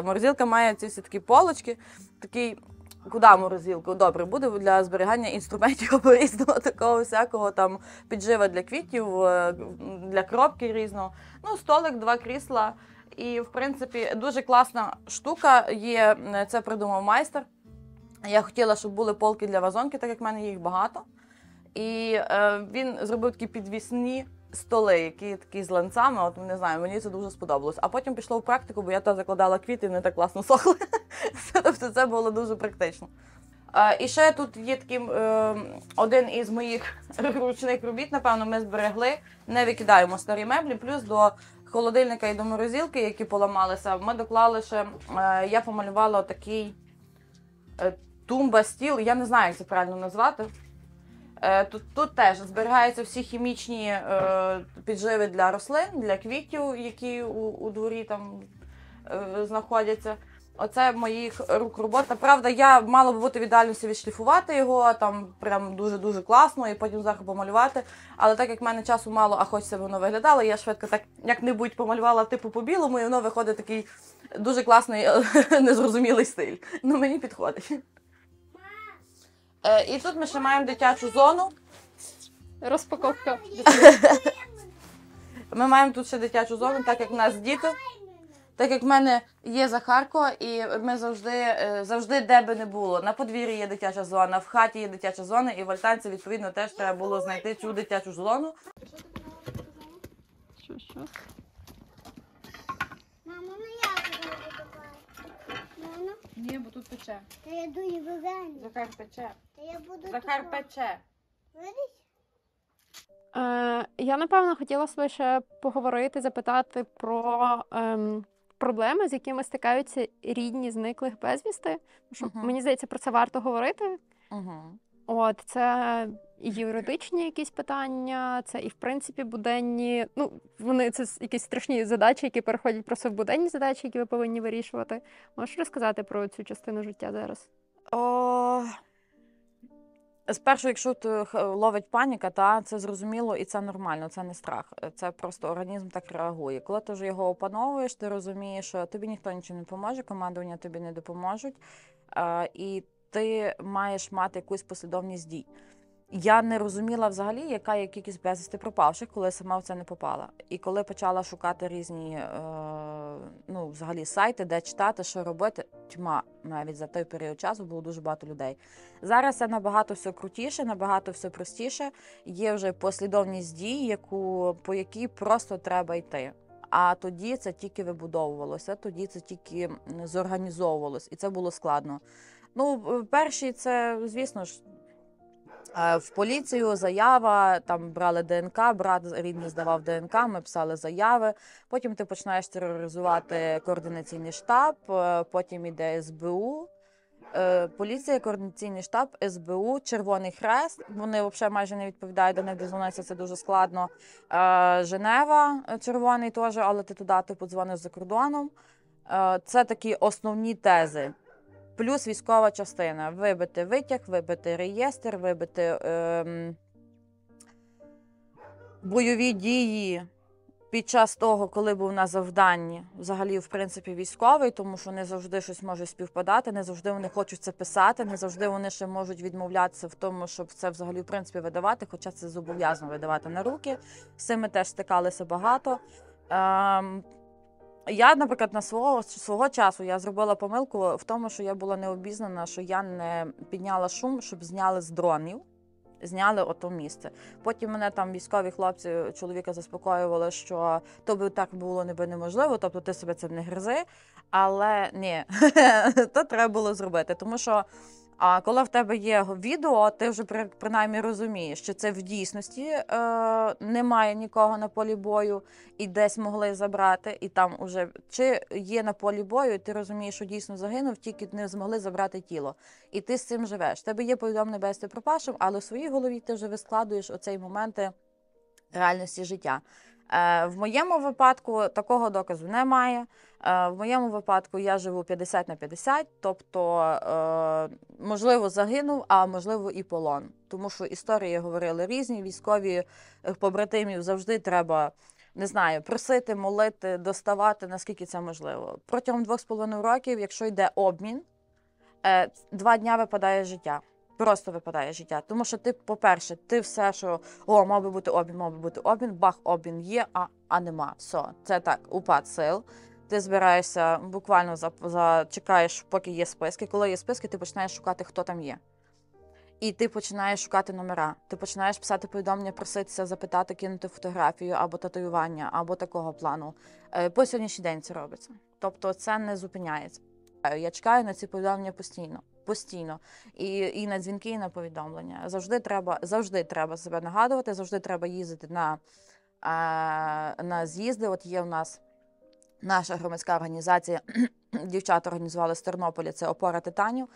Морозилка має ці всі такі полочки, такий... Куди морозилку? Добре, буде для зберігання інструментів або різного такого всякого, там піджива для квітів, для кропки різного. Ну, столик, 2 крісла. І, в принципі, дуже класна штука є, це придумав майстер. Я хотіла, щоб були полки для вазонки, так як в мене їх багато. І він зробив такі підвісні столи, які такі з ланцами, от не знаю, мені це дуже сподобалось. А потім пішло в практику, бо я то закладала квіти і вони так класно сохли. Тобто це було дуже практично. І ще тут є такий один із моїх ручних робіт, напевно, ми зберегли, не викидаємо старі меблі, плюс до холодильника і до морозилки, які поламалися, ми доклали ще, я помалювала такий тумба-стіл, я не знаю, як це правильно назвати. Тут теж зберігаються всі хімічні підживи для рослин, для квітів, які у дворі там знаходяться. Оце моїх рук робота. Правда, я мала би бути в ідеальності відшліфувати його, там прям дуже-дуже класно, і потім зверху помалювати. Але так як в мене часу мало, а хочеться воно виглядало, я швидко так як-небудь помалювала типу по-білому, і воно виходить такий дуже класний, незрозумілий стиль. Ну, мені підходить. І тут ми ще маємо дитячу зону. Розпаковка. Ми маємо тут ще дитячу зону, так як в нас діти. Так як в мене є Захарко, і ми завжди, де би не було. На подвір'ї є дитяча зона, в хаті є дитяча зона, і в альтанці, відповідно, теж треба було знайти цю дитячу зону. Що? Мама, ну як я буду бачити? Мама, Ні, бо тут пече. та я дуже вигання. Захар пече. Та я буду Захар пече. Видиш? Я, напевно, хотіла себе ще поговорити, запитати про проблеми, з якими стикаються рідні зниклих безвісти. Тому що, мені здається, про це варто говорити. От, це і юридичні якісь питання, це і, в принципі, буденні, ну, вони, це якісь страшні задачі, які переходять просто в буденні задачі, які ви повинні вирішувати. Можеш розказати про цю частину життя зараз? Спершу, якщо ловить паніка, це зрозуміло і це нормально, це не страх. Це просто організм так реагує. Коли ти вже його опановуєш, ти розумієш, що тобі ніхто нічого не допоможе, командування тобі не допоможуть, і ти маєш мати якусь послідовність дій. Я не розуміла взагалі, яка є кількість безвісти пропавших, коли сама в це не попала. І коли почала шукати різні взагалі сайти, де читати, що робити, тьма навіть за той період часу було дуже багато людей. Зараз це набагато все крутіше, набагато все простіше. Є вже послідовність дій, по якій просто треба йти. А тоді це тільки вибудовувалося, тоді це тільки зорганізовувалося, і це було складно. Ну, перші це, звісно ж, в поліцію заява, там брали ДНК, брат рідний здавав ДНК, ми писали заяви. Потім ти починаєш тероризувати координаційний штаб, потім іде СБУ, поліція, координаційний штаб, СБУ, Червоний Хрест. Вони взагалі майже не відповідають, до них дозвонитися, це дуже складно. Женева, червоний теж, але ти туди подзвониш за кордоном. Це такі основні тези. Плюс військова частина. Вибити витяг, вибити реєстр, вибити бойові дії під час того, коли був на завданні. Взагалі, в принципі, військовий, тому що не завжди щось може співпадати, не завжди вони хочуть це писати, не завжди вони ще можуть відмовлятися в тому, щоб це взагалі, в принципі, видавати, хоча це зобов'язано видавати на руки. З цим ми теж стикалися багато. Я, наприклад, на свого часу я зробила помилку в тому, що я була необізнана, що я не підняла шум, щоб зняли з дронів. зняли ото місце. Потім мене там військові хлопці чоловіка заспокоювали, що то би так було неможливо, тобто ти себе цим не гризи, але ні, то треба було зробити, тому що коли в тебе є відео, ти вже принаймні розумієш, що це в дійсності немає нікого на полі бою і десь могли забрати, і там уже чи є на полі бою, і ти розумієш, що дійсно загинув, тільки не змогли забрати тіло. І ти з цим живеш. В тебе є повідомлення без пропавшим, але в своїй голові ти вже вискладуєш оцей моменти реальності життя. В моєму випадку такого доказу немає. В моєму випадку я живу 50/50, тобто, можливо, загинув, а можливо і полон. Тому що історії говорили різні, військові побратимів завжди треба, не знаю, просити, молити, доставати, наскільки це можливо. Протягом 2,5 років, якщо йде обмін, 2 дня випадає життя. Просто випадає життя. Тому що ти, по-перше, ти все, що мав би бути обмін, бах, обмін є, а нема. Все, це так, упад сил. Ти збираєшся, буквально чекаєш, поки є списки. Коли є списки, ти починаєш шукати, хто там є. І ти починаєш шукати номера. Ти починаєш писати повідомлення, проситися, запитати, кинути фотографію або татуювання, або такого плану. По сьогоднішній день це робиться. Тобто це не зупиняється. Я чекаю на ці повідомлення постійно. І на дзвінки, і на повідомлення. Завжди треба себе нагадувати, завжди треба їздити на з'їзди. От є у нас наша громадська організація, дівчата організували з Тернополя, це «Опора титанів».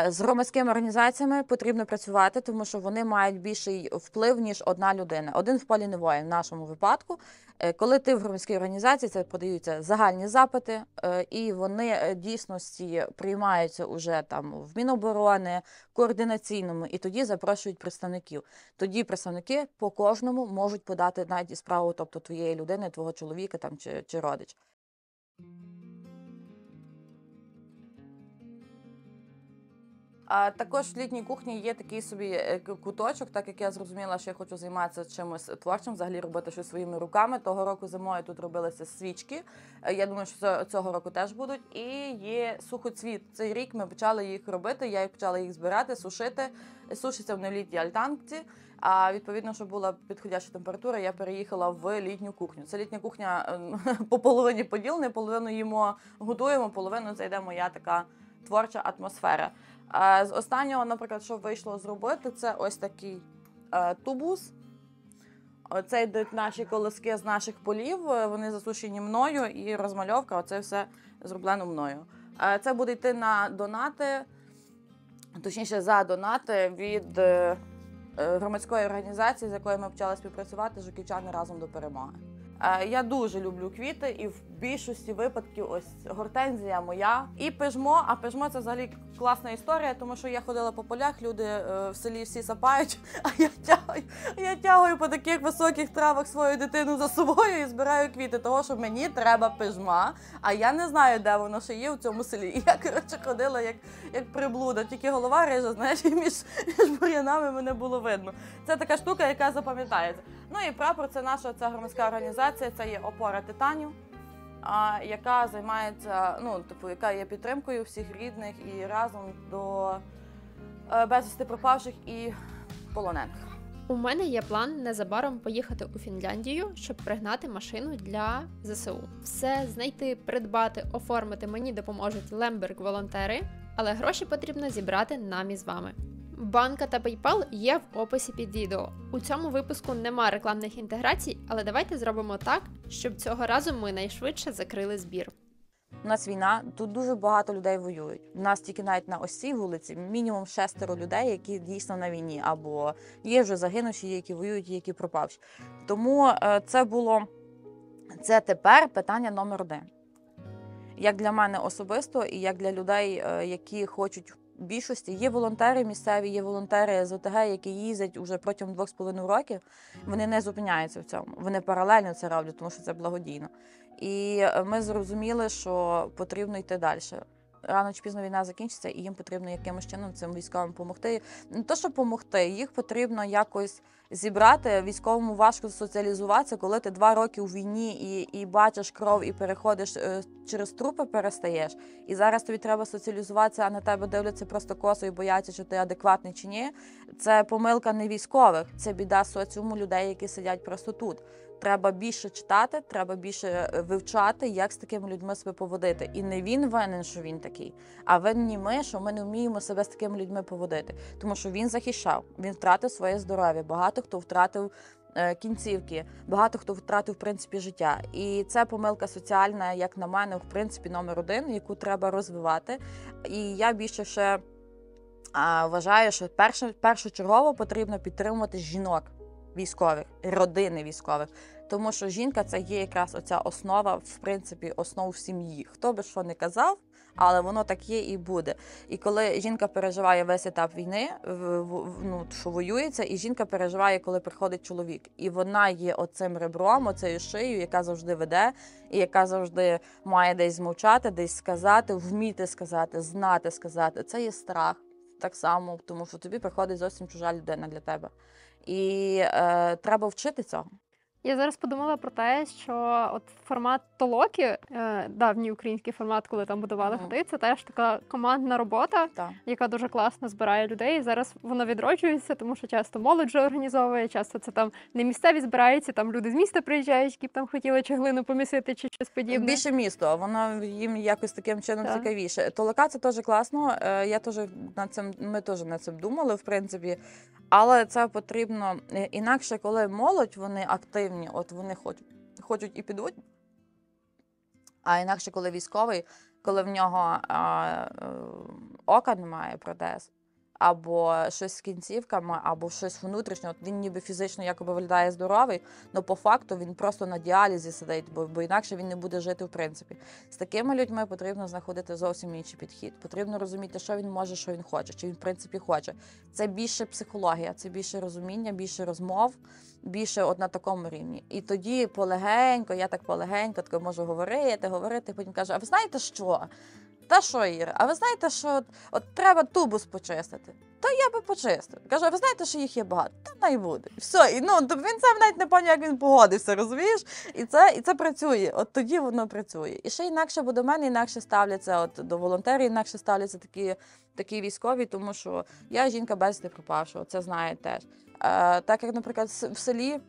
З громадськими організаціями потрібно працювати, тому що вони мають більший вплив, ніж одна людина. Один в полі не воїн в нашому випадку. Коли ти в громадській організації, це подаються загальні запити, і вони дійсності приймаються уже там в Міноборони, координаційному, і тоді запрошують представників. Тоді представники по кожному можуть подати навіть і справу, тобто твоєї людини, твого чоловіка там, чи родича. А також в літній кухні є такий собі куточок, так як я зрозуміла, що я хочу займатися чимось творчим, взагалі робити щось своїми руками. Того року зимою тут робилися свічки. Я думаю, що цього року теж будуть. І є сухоцвіт. Цей рік ми почали їх робити, я почала їх збирати, сушити. Сушиться в літній альтанці. А відповідно, щоб була підходяща температура, я переїхала в літню кухню. Це літня кухня по половині поділена, половину їмо, готуємо, половину це йде моя така творча атмосфера. З останнього, наприклад, що вийшло зробити, це ось такий тубус. Це йдуть наші колоски з наших полів, вони засушені мною, і розмальовка, оце все зроблено мною. Це буде йти на донати, точніше за донати від громадської організації, з якою ми почали співпрацювати, «Жуківчани разом до перемоги». Я дуже люблю квіти, і в більшості випадків ось гортензія моя. І пижмо, а пижмо – це взагалі класна історія, тому що я ходила по полях, люди в селі всі сапають, а я тягаю по таких високих травах свою дитину за собою і збираю квіти, того, що мені треба пижма, а я не знаю, де воно ще є в цьому селі. І я, коротше, ходила як приблуда, тільки голова рижа, знаєш, і між бур'янами мене було видно. Це така штука, яка запам'ятається. Ну і прапор – це наша громадська організація, це є «Опора титанів», яка займається, яка є підтримкою всіх рідних і разом до безвісти пропавших і полонених. У мене є план незабаром поїхати у Фінляндію, щоб пригнати машину для ЗСУ. Все знайти, придбати, оформити мені допоможуть Лемберг-волонтери, але гроші потрібно зібрати нам із вами. Банка та PayPal є в описі під відео. У цьому випуску нема рекламних інтеграцій, але давайте зробимо так, щоб цього разу ми найшвидше закрили збір. У нас війна, тут дуже багато людей воюють. У нас тільки навіть на ось цій вулиці мінімум 6 людей, які дійсно на війні, або є вже загинувші, які воюють, які пропавші. Тому це тепер питання номер 1. Як для мене особисто і як для людей, які хочуть в більшості. Є волонтери місцеві, є волонтери з ОТГ, які їздять уже протягом 2,5 років. Вони не зупиняються в цьому. Вони паралельно це роблять, тому що це благодійно. І ми зрозуміли, що потрібно йти далі. рано чи пізно війна закінчиться, і їм потрібно якимось чином цим військовим допомогти. Не то, щоб допомогти, їх потрібно якось зібрати. Військовому важко соціалізуватися, коли ти 2 роки у війні і бачиш кров, і переходиш через трупи, перестаєш. І зараз тобі треба соціалізуватися, а на тебе дивляться просто косо і бояться, чи ти адекватний чи ні. Це помилка не військових, це біда соціуму людей, які сидять просто тут. Треба більше читати, треба більше вивчати, як з такими людьми себе поводити. І не він винен, що він такий, а винні ми, що ми не вміємо себе з такими людьми поводити. Тому що він захищав, він втратив своє здоров'я, багато хто втратив кінцівки, багато хто втратив, в принципі, життя. І це помилка соціальна, як на мене, в принципі, номер 1, яку треба розвивати. І я більше ще вважаю, що першочергово потрібно підтримувати жінок військових, родини військових. Тому що жінка – це є якраз оця основа, в принципі, основ сім'ї. Хто би що не казав, але воно так є і буде. І коли жінка переживає весь етап війни, що воюється, і жінка переживає, коли приходить чоловік. І вона є оцим ребром, оцею шиєю, яка завжди веде, і яка завжди має десь змовчати, десь сказати, вміти сказати, знати сказати. Це є страх так само, тому що тобі приходить зовсім чужа людина для тебе. І треба вчити цього. Я зараз подумала про те, що от формат толоки, давній український формат, коли там будували хати, це теж така командна робота, яка дуже класно збирає людей. І зараз воно відроджується, тому що часто молодь вже організовує, часто це там не місцеві збираються, там люди з міста приїжджають, які б там хотіли чи глину помісити, чи щось подібне. Більше місто, воно їм якось таким чином цікавіше. Толока – це теж класно, ми теж над цим думали, в принципі. Але це потрібно інакше, коли молодь, вони активні, от вони хочуть і підуть. А інакше, коли військовий, коли в нього ока немає, протез, або щось з кінцівками, або щось внутрішнє, він ніби фізично якоби виглядає здоровий, але по факту він просто на діалізі сидить, бо інакше він не буде жити в принципі. З такими людьми потрібно знаходити зовсім інший підхід. Потрібно розуміти, що він може, що він хоче, чи він в принципі хоче. Це більше психологія, це більше розуміння, більше розмов, більше от на такому рівні. І тоді полегенько, я так полегенько тако можу говорити, потім кажу, а ви знаєте що? Та що, Іра, а ви знаєте, що от треба тубус почистити? Та я би почистив. Кажу, а ви знаєте, що їх є багато? Та най буде. Все, і він сам навіть не пам'ятає, як він погодився, розумієш? І це працює, от тоді воно працює. І ще інакше, бо до мене інакше ставляться, от до волонтерів інакше ставляться такі військові, тому що я жінка безвісти пропавшого, це знає теж. Так як, наприклад, в селі,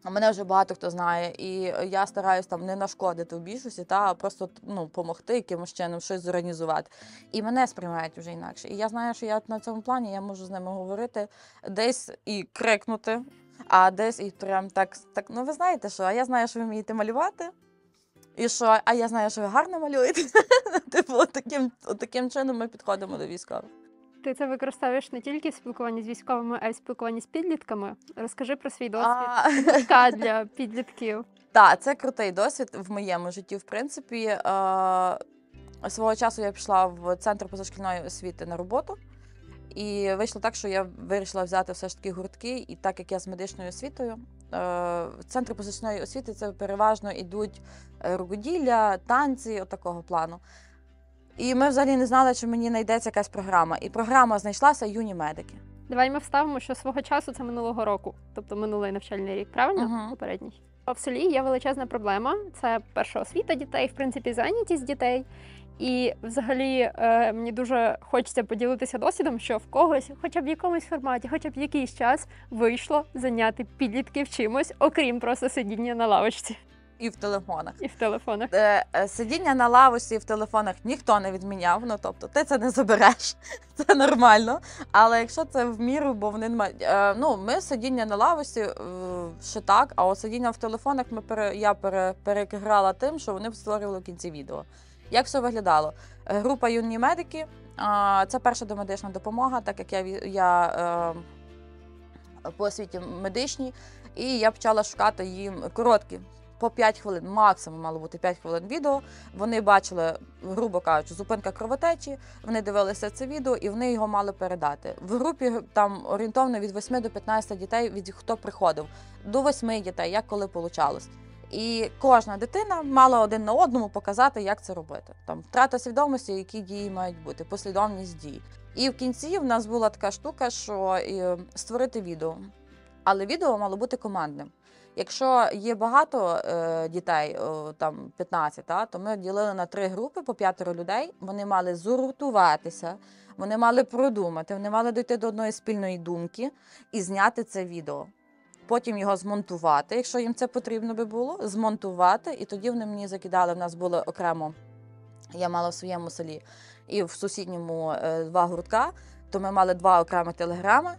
мене вже багато хто знає, і я стараюсь там не нашкодити в більшості, а просто допомогти якимось чином щось зорганізувати. І мене сприймають вже інакше. І я знаю, що я на цьому плані, я можу з ними говорити, десь і крикнути, а десь і прям так, ну ви знаєте що, а я знаю, що ви вмієте малювати, і що, а я знаю, що ви гарно малюєте. Типу, таким чином ми підходимо до військових. Ти це використовуєш не тільки в спілкуванні з військовими, а й в спілкуванні з підлітками. Розкажи про свій досвід для підлітків. Так, це крутий досвід в моєму житті. В принципі, свого часу я пішла в Центр позашкільної освіти на роботу. І вийшло так, що я вирішила взяти все ж таки гуртки. І так як я з медичною освітою, в Центрі позашкільної освіти це переважно йдуть рукоділля, танці, отакого плану. І ми взагалі не знали, чи мені знайдеться якась програма. І програма знайшлася «Юні медики». Давай ми вставимо, що свого часу це минулого року, тобто минулий навчальний рік, правильно? Попередній. В селі є величезна проблема – це перша освіта дітей, в принципі, зайнятість дітей. І взагалі мені дуже хочеться поділитися досвідом, що в когось, хоча б в якомусь форматі, хоча б якийсь час вийшло зайняти підлітків чимось, окрім просто сидіння на лавочці. І в телефонах. І в телефонах. Сидіння на лавочці і в телефонах ніхто не відміняв, тобто ти це не забереш, це нормально. Але якщо це в міру, бо вони не мають... ми сидіння на лавочці ще так, а от сидіння в телефонах я перекрила тим, що вони створювали в кінці відео. Як все виглядало? Група «Юні медики» – це перша домедична допомога, так як я по освіті медичній, і я почала шукати їм короткі, по 5 хвилин, максимум мало бути 5 хвилин відео. Вони бачили, грубо кажучи, зупинка кровотечі, вони дивилися це відео і вони його мали передати. В групі там орієнтовно від 8 до 15 дітей, хто приходив, до 8 дітей, як коли вийшло. І кожна дитина мала один на одному показати, як це робити. Там втрата свідомості, які дії мають бути, послідовність дій. І в кінці в нас була така штука, що створити відео. Але відео мало бути командним. Якщо є багато дітей, там 15, то ми ділили на 3 групи по 5 людей. Вони мали згуртуватися, вони мали продумати, вони мали дійти до одної спільної думки і зняти це відео. Потім його змонтувати, якщо їм це потрібно би було, змонтувати, і тоді вони мені закидали, в нас було окремо, я мала в своєму селі і в сусідньому 2 гуртка, то ми мали 2 окремі телеграми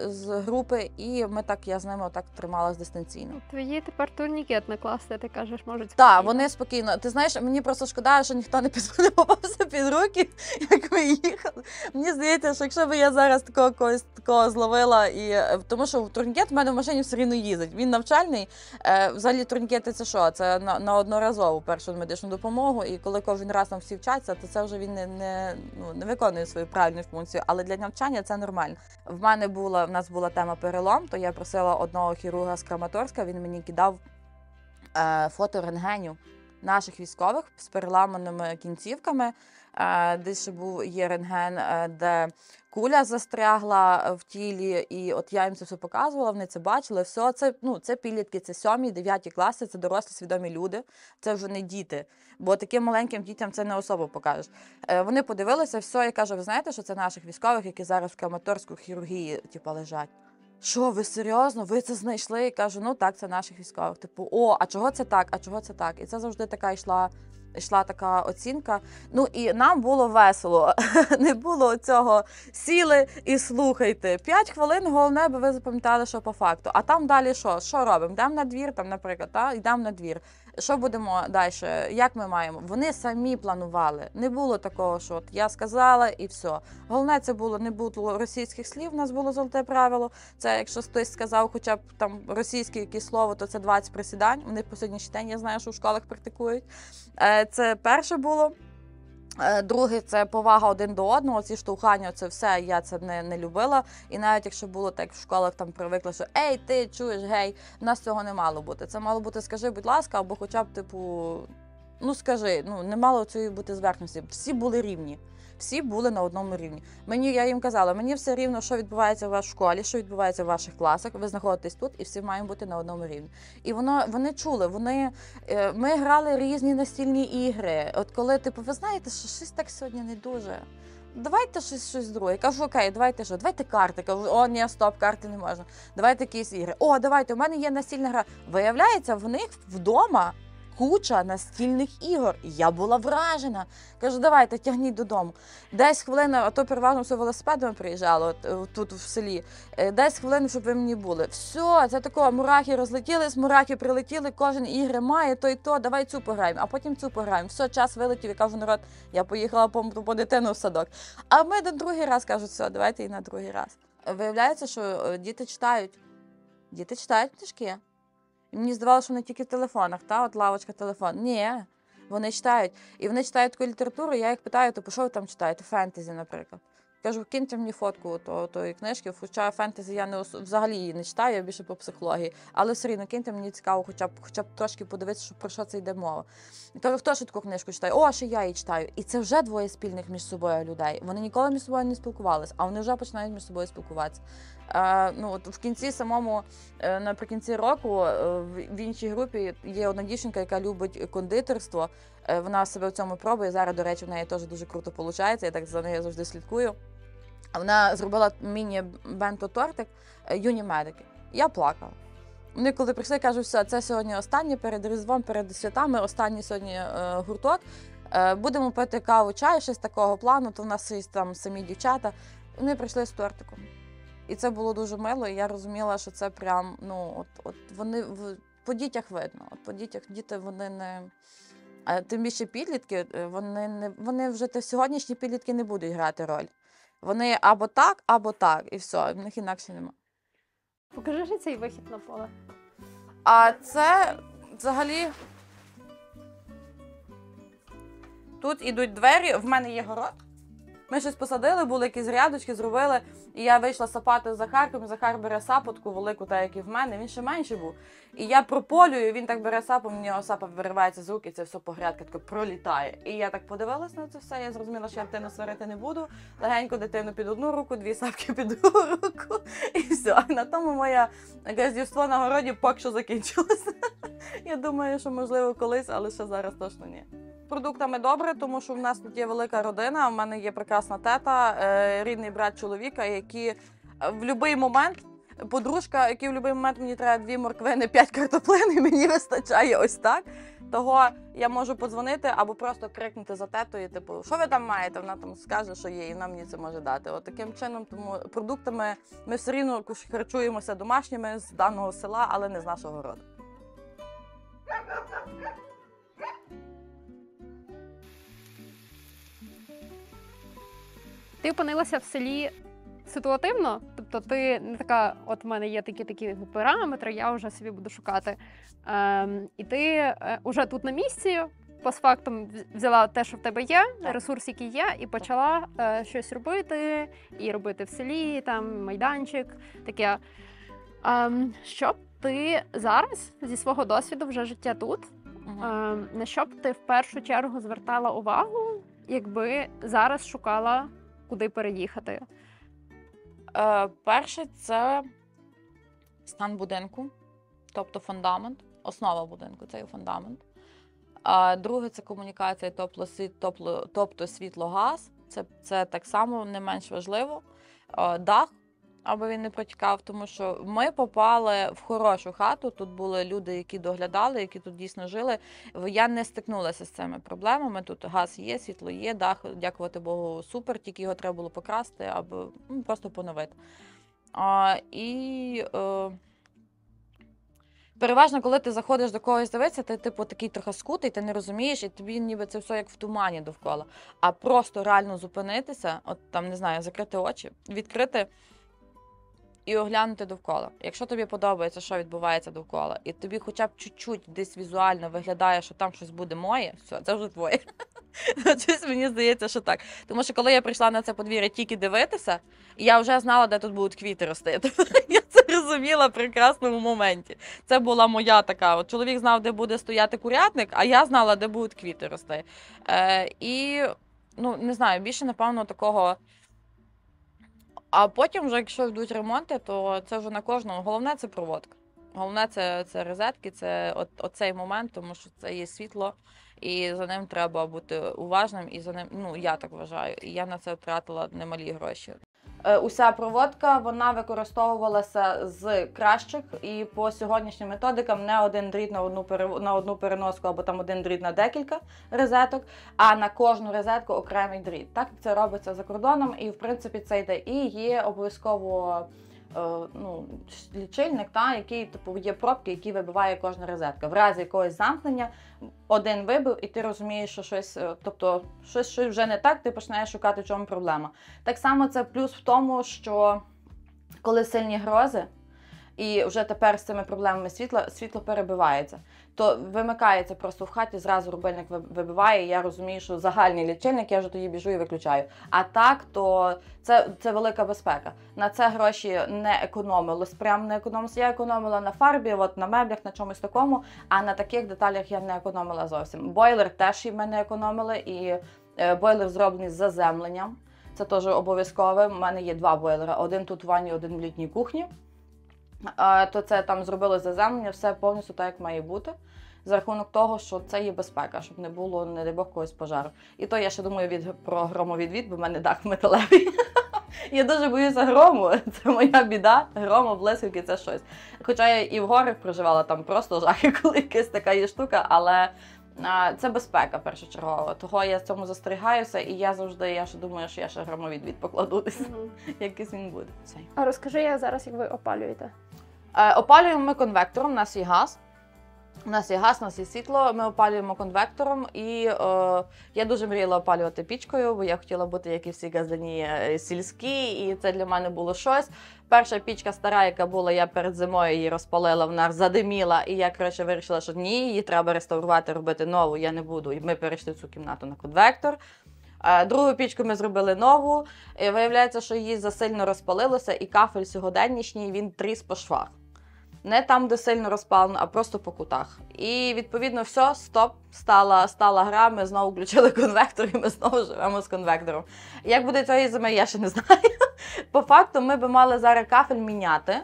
з групи, і я з ними отак трималась дистанційно. Твої тепер турнікет накласти, ти кажеш, можуть Так, спокійно. вони спокійно. Ти знаєш, мені просто шкода, що ніхто не попався під руки, як ми їхали. Мені здається, що якщо б я зараз такого зловила, тому що турнікет в мене в машині все рівно їздить. Він навчальний. Взагалі турнікети це що? Це на одноразову першу медичну допомогу, і коли кожен раз там всі вчаться, то це вже він не виконує свою правильну функцію, але для навчання це нормально. В нас була тема перелом, то я просила одного хірурга з Краматорська, він мені кидав фото рентгенів наших військових з переламаними кінцівками. Десь ще є рентген, де куля застрягла в тілі, і от я їм це все показувала, вони це бачили, все, це підлітки, це 7, 9 класи, це дорослі свідомі люди, це вже не діти, бо таким маленьким дітям це не особо покажеш. Вони подивилися, все, я кажу, ви знаєте, що це наших військових, які зараз в Краматорську хірургії, лежать. Що, ви серйозно? Ви це знайшли? Я кажу, ну так, це наших військових. А чого це так? А чого це так? І це завжди така йшла така оцінка. Ну і нам було весело. Не було цього сіли і слухайте. 5 хвилин, головне, аби ви запам'ятали, що по факту. А там далі що? Що робимо? Йдемо на двір, там, наприклад, йдемо на двір. Що будемо далі? Як ми маємо? Вони самі планували. Не було такого, що от я сказала і все. Головне, це не було російських слів, у нас було золоте правило. Це якщо хтось сказав хоча б там російське якесь слово, то це 20 присідань. Вони по сьогоднішній день, я знаю, що в школах практикують. Це перше було. Друге, це повага один до одного, ці штовхання, це все, я це не любила. І навіть якщо було так в школах, там привикли, що «Ей, ти чуєш, гей», в нас цього не мало бути. Це мало бути «Скажи, будь ласка», або хоча б, скажи, не мало цієї бути зверхності. Всі були рівні. Всі були на одному рівні. Я їм казала, мені все рівно, що відбувається в вашій школі, що відбувається в ваших класах, ви знаходитесь тут, і всі маємо бути на одному рівні. І вони чули, ми грали різні настільні ігри. От коли, ви знаєте, що щось так сьогодні не дуже, давайте щось друге. Я кажу, окей, давайте карти. Кажу, ні, стоп, карти не можна. Давайте якісь ігри. Давайте, у мене є настільна гра. Виявляється, в них вдома куча настільних ігор. Я була вражена. Кажу, давайте, тягніть додому. 10 хвилин, а то переважно все велосипедами приїжджало тут в селі. 10 хвилин, щоб ви мені були. Все, це такого, мурахи розлетілись, мурахи прилетіли, кожен ігри має, то, давай цю пограємо, а потім цю пограємо. Все, час вилетів, я кажу, народ, я поїхала по дитину в садок. А ми на другий раз кажуть, все, давайте і на другий раз. Виявляється, що діти читають. Діти читають книжки. І мені здавалося, що вони тільки в телефонах, от лавочка, телефон. Ні, вони читають. І вони читають таку літературу, я їх питаю, що ви там читаєте? Фентезі, наприклад. Кажу, киньте мені фотку тої книжки, хоча фентезі я взагалі її не читаю, я більше по психології. Але все рівно киньте, мені цікаво хоча б трошки подивитися, про що це йде мова. І кажу, хто ще таку книжку читає? Ще я її читаю. І це вже двоє спільних між собою людей. Вони ніколи між собою не спілкувалися, а вони вже починають між собою спілкуватися. В кінці наприкінці року в іншій групі є одна дівчинка, яка любить кондитерство. Вона себе в цьому пробує. Зараз, до речі, в неї теж дуже круто виходить. Я так за нею завжди слідкую. Вона зробила міні-бенто-тортик «Юні медики». Я плакала. Вони коли прийшли, кажуть, все, це сьогодні останнє, перед Різдвом, перед святами, останній сьогодні гурток. Будемо пити каву, чай, щось такого плану, то в нас є там самі дівчата. Вони прийшли з тортиком. І це було дуже мило, і я розуміла, що це прям, вони, по дітях видно. По дітях діти, вони не... Тим більше підлітки, вони вже сьогоднішні підлітки не будуть грати роль. Вони або так, і все, в них інакше нема. Покажи ж цей вихід на поле. А це взагалі... Тут ідуть двері, в мене є город. Ми щось посадили, були якісь грядочки, зробили, і я вийшла сапати з Захарком, і Захар бере сапу, таку велику, так як і в мене, він ще менший був. І я прополюю, він так бере сапу, мені сапа виривається з рук, і це все по грядки таке пролітає. І я так подивилась на це все, я зрозуміла, що я дитину сварити не буду. Легенько дитину під одну руку, 2 сапки під другу руку, і все. На тому моє газдівство на городі поки що закінчилося. Я думаю, що можливо колись, але ще зараз точно ні. Продуктами добре, тому що в нас тут є велика родина, в мене є прекрасна тета, рідний брат чоловіка, які в будь-який момент, подружка, який в будь-який момент мені треба 2 морквини, 5 картоплин, і мені вистачає ось так. Того я можу подзвонити або просто крикнути за тетою, типу, що ви там маєте? Вона там скаже, що є, і вона мені це може дати. От таким чином, тому продуктами ми все рівно харчуємося домашніми з даного села, але не з нашого роду. Ти опинилася в селі ситуативно? Тобто ти не така, от в мене є такі параметри, я вже собі буду шукати. І ти вже тут на місці, постфактум взяла те, що в тебе є, ресурс, який є, і почала щось робити, і робити в селі, там, майданчик, таке. Що б ти зараз, зі свого досвіду вже життя тут, на що б ти в першу чергу звертала увагу, якби зараз шукала, куди переїхати? Перше – це стан будинку, тобто фундамент, основа будинку – це є фундамент. Друге – це комунікація, тобто світло-газ, це так само не менш важливо. Дах, аби він не протікав, тому що ми попали в хорошу хату, тут були люди, які доглядали, які тут дійсно жили. Я не стикнулася з цими проблемами, тут газ є, світло є, дах, дякувати Богу, супер, тільки його треба було покрасти або просто поновити. Переважно, коли ти заходиш до когось дивитися, ти типу такий трохи скутий, ти не розумієш, і тобі ніби це все як в тумані довкола. А просто реально зупинитися, от там, не знаю, закрити очі, відкрити і оглянути довкола. Якщо тобі подобається, що відбувається довкола, і тобі хоча б чуть-чуть десь візуально виглядає, що там щось буде моє, все, це вже твоє. Щось мені здається, що так. Тому що коли я прийшла на це подвір'я тільки дивитися, я вже знала, де тут будуть квіти рости. Я це розуміла в прекрасному моменті. Це була моя така. От чоловік знав, де буде стояти курятник, а я знала, де будуть квіти рости. І, ну, не знаю, більше, напевно, такого. А потім, вже якщо йдуть ремонти, то це вже на кожному. Головне – це проводка. Головне – це розетки, це оцей момент, тому що це є світло, і за ним треба бути уважним, і за ним, ну, я так вважаю, і я на це втратила немалі гроші. Уся проводка, вона використовувалася з кращих, і по сьогоднішнім методикам не один дріт на одну переноску, або там один дріт на декілька розеток, а на кожну розетку окремий дріт. Так це робиться за кордоном, і в принципі це йде. І є обов'язково лічильник, який типу є пробки, які вибиває кожна розетка. В разі якогось замкнення один вибив, і ти розумієш, що щось, тобто щось вже не так, ти починаєш шукати, в чому проблема. Так само це плюс в тому, що коли сильні грози, і вже тепер з цими проблемами світло перебивається, то вимикається просто в хаті, зразу рубильник вибиває, і я розумію, що загальний лічильник, я вже тоді біжу і виключаю. А так, то це велика безпека. На це гроші не економилось, прям не економилось. Я економила на фарбі, от на меблях, на чомусь такому, а на таких деталях я не економила зовсім. Бойлер теж ми не економили, і бойлер зроблений з заземленням. Це теж обов'язкове. У мене є 2 бойлера, один тут в ванні, один в літній кухні. То це там зробили заземлення, все повністю так, як має бути, за рахунок того, що це є безпека, щоб не було, не дай Бог, когось пожару. І то я ще думаю про громовідвід, бо в мене дах металевий. Я дуже боюся грому, це моя біда, грому, блискавки, це щось. Хоча я і в горах проживала, там просто жахи, коли якась така є штука, але це безпека першочергово. Того я цьому застерігаюся, і я ще думаю, що я ще громовідвід покладу десь, якийсь він буде. А розкажи зараз, як ви опалюєте? Опалюємо ми конвектором, у нас є газ. У нас є газ, у нас є світло, ми опалюємо конвектором, і я дуже мріяла опалювати пічкою, бо я хотіла бути, як і всі газдані сільські, і це для мене було щось. Перша пічка стара, яка була, я перед зимою її розпалила, вона задиміла, і я, коротше, вирішила, що ні, її треба реставрувати, робити нову, я не буду. І ми перейшли в цю кімнату на конвектор. Другу пічку ми зробили нову, і виявляється, що її засильно розпалилося, і кафель сьогоденнішній, він тріс по швах. Не там, де сильно розпалено, а просто по кутах. І, відповідно, все, стоп, стала гра, ми знову включили конвектор, і ми знову живемо з конвектором. Як буде цієї зими, я ще не знаю. По факту, ми би мали зараз кафель міняти,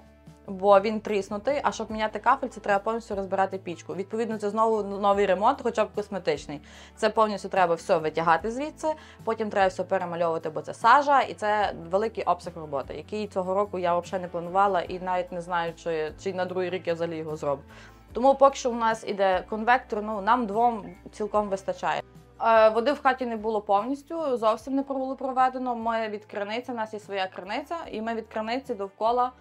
бо він тріснутий, а щоб міняти кафель, це треба повністю розбирати пічку. Відповідно, це знову новий ремонт, хоча б косметичний. Це повністю треба все витягати звідси, потім треба все перемальовувати, бо це сажа, і це великий обсяг роботи, який цього року я взагалі не планувала і навіть не знаю, чи на другий рік я взагалі його зроблю. Тому поки що у нас іде конвектор, нам двом цілком вистачає. Води в хаті не було повністю, зовсім не було проведено. Ми від криниці, у нас є своя криниця, і ми від криниці довкола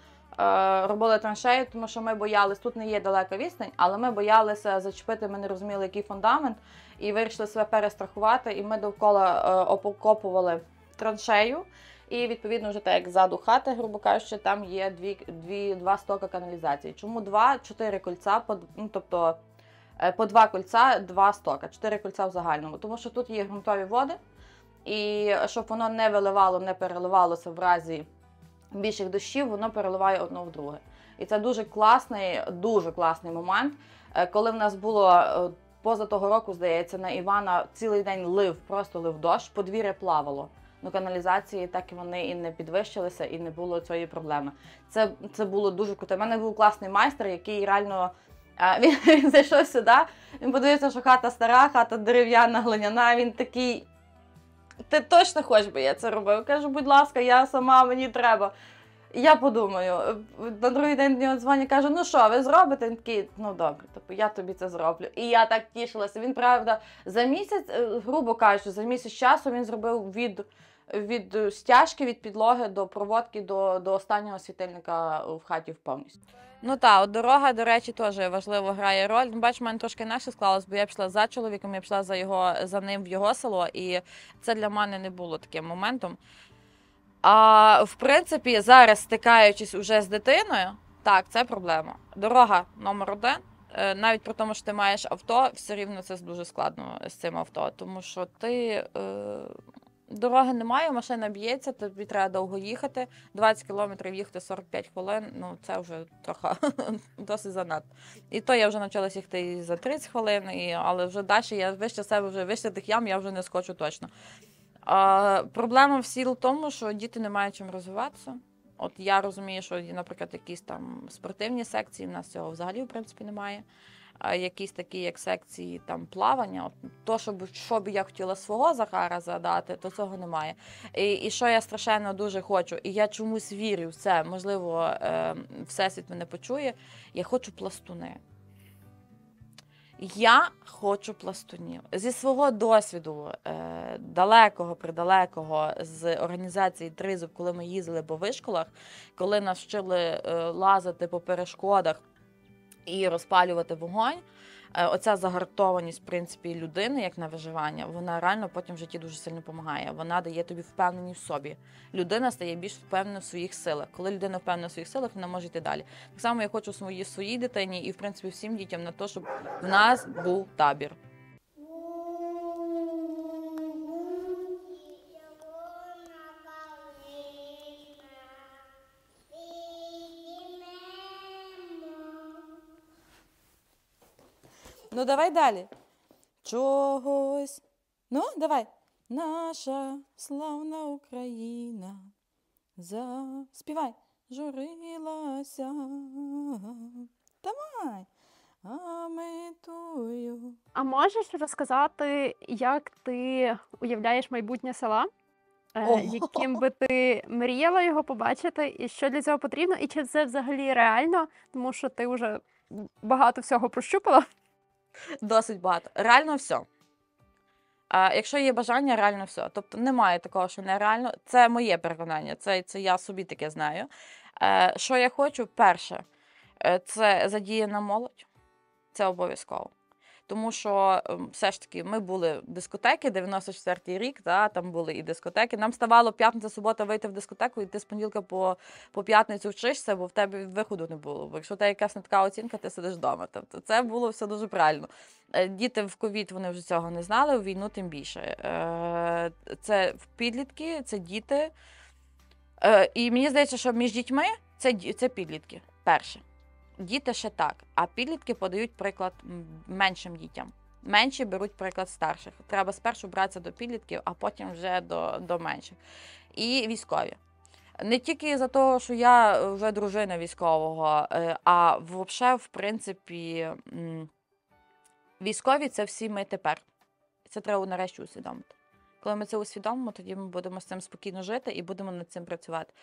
робили траншею, тому що ми боялись, тут не є далека відстань, але ми боялися зачепити, ми не розуміли, який фундамент, і вирішили себе перестрахувати, і ми довкола окопували траншею, і відповідно вже так, як ззаду хати, грубо кажучи, там є два стока каналізації. Чому два? 4 кольця, тобто по 2 кольця, 2 стока, 4 кольця в загальному, тому що тут є ґрунтові води, і щоб воно не виливало, не переливалося в разі більших дощів, воно переливає одно в друге. І це дуже класний момент, коли в нас було поза того року, здається, на Івана цілий день просто лив дощ, подвір'я плавало. Каналізації так і вони і не підвищилися, і не було цієї проблеми. Це було дуже круто. У мене був класний майстер, який реально, він зайшов сюди, він подивився, що хата стара, хата дерев'яна, глиняна, він такий: ти точно хочеш, би я це робив? Кажу, будь ласка, я сама, мені треба. Я подумаю. На другий день мені дзвонить, каже, ну що, ви зробите? Він такий, ну добре, я тобі це зроблю. І я так тішилася. Він, правда, за місяць, грубо кажучи, за місяць часу він зробив від стяжки, від підлоги до проводки, до останнього світильника в хаті повністю. Ну так, от дорога, до речі, теж важливо грає роль. Бачиш, в мене трошки інакше склалось, бо я пішла за чоловіком, я пішла за ним в його село, і це для мене не було таким моментом. А в принципі, зараз, стикаючись уже з дитиною, так, це проблема. Дорога номер 1, навіть при тому, що ти маєш авто, все рівно це дуже складно з цим авто, тому що дороги немає, машина б'ється, тобі треба довго їхати, 20 кілометрів їхати 45 хвилин, це вже трохи досить занадто. І то я вже навчилася їхати за 30 хвилин, але вже далі я вище себе, вище тих ям я вже не скочу точно. Проблема в тому, що діти не мають чим розвиватися. От я розумію, що, наприклад, якісь там спортивні секції, в нас цього взагалі, в принципі, немає. Якісь такі, як секції там плавання, то, що б я хотіла свого Захара задати, то цього немає. І що я страшенно дуже хочу, і я чомусь вірю в це, можливо, Всесвіт мене почує, я хочу пластуни. Я хочу пластунів. Зі свого досвіду далекого з організації Тризуб, коли ми їздили по вишколах, коли нас вчили лазити по перешкодах і розпалювати вогонь, оця загартованість, в принципі, людини, як на виживання, вона реально потім в житті дуже сильно допомагає. Вона дає тобі впевненість в собі. Людина стає більш впевнена в своїх силах. Коли людина впевнена в своїх силах, вона може йти далі. Так само я хочу своїй дитині і, в принципі, всім дітям на те, щоб в нас був табір. Ну, давай далі. Чогось. Ну, давай. Наша славна Україна. Заспівай. Журилася. Давай. А метую. А можеш розказати, як ти уявляєш майбутнє села? Яким би ти мріяла його побачити, і що для цього потрібно, і чи це взагалі реально, тому що ти вже багато всього прощупала? Досить багато. Реально все. Якщо є бажання, реально все. Тобто немає такого, що нереально. Це моє переконання, це я собі таке знаю. Що я хочу? Перше, це задіяна молодь. Це обов'язково. тому що все ж таки ми були дискотеки, 94-й рік, там були і дискотеки. Нам ставало п'ятниця, субота вийти в дискотеку, і ти з понеділка по п'ятницю вчишся, бо в тебе виходу не було. Бо якщо в тебе якась не така оцінка, ти сидиш вдома. Тобто це було все дуже правильно. Діти в ковід, вони вже цього не знали, у війну тим більше. Це підлітки, це діти. І мені здається, що між дітьми це підлітки, перше. Діти ще так, а підлітки подають приклад меншим дітям. Менші беруть приклад старших. Треба спершу братися до підлітків, а потім вже до менших. І військові. Не тільки за того, що я вже дружина військового, а взагалі, в принципі, військові – це всі ми тепер. Це треба нарешті усвідомити. Коли ми це усвідомимо, тоді ми будемо з цим спокійно жити і будемо над цим працювати.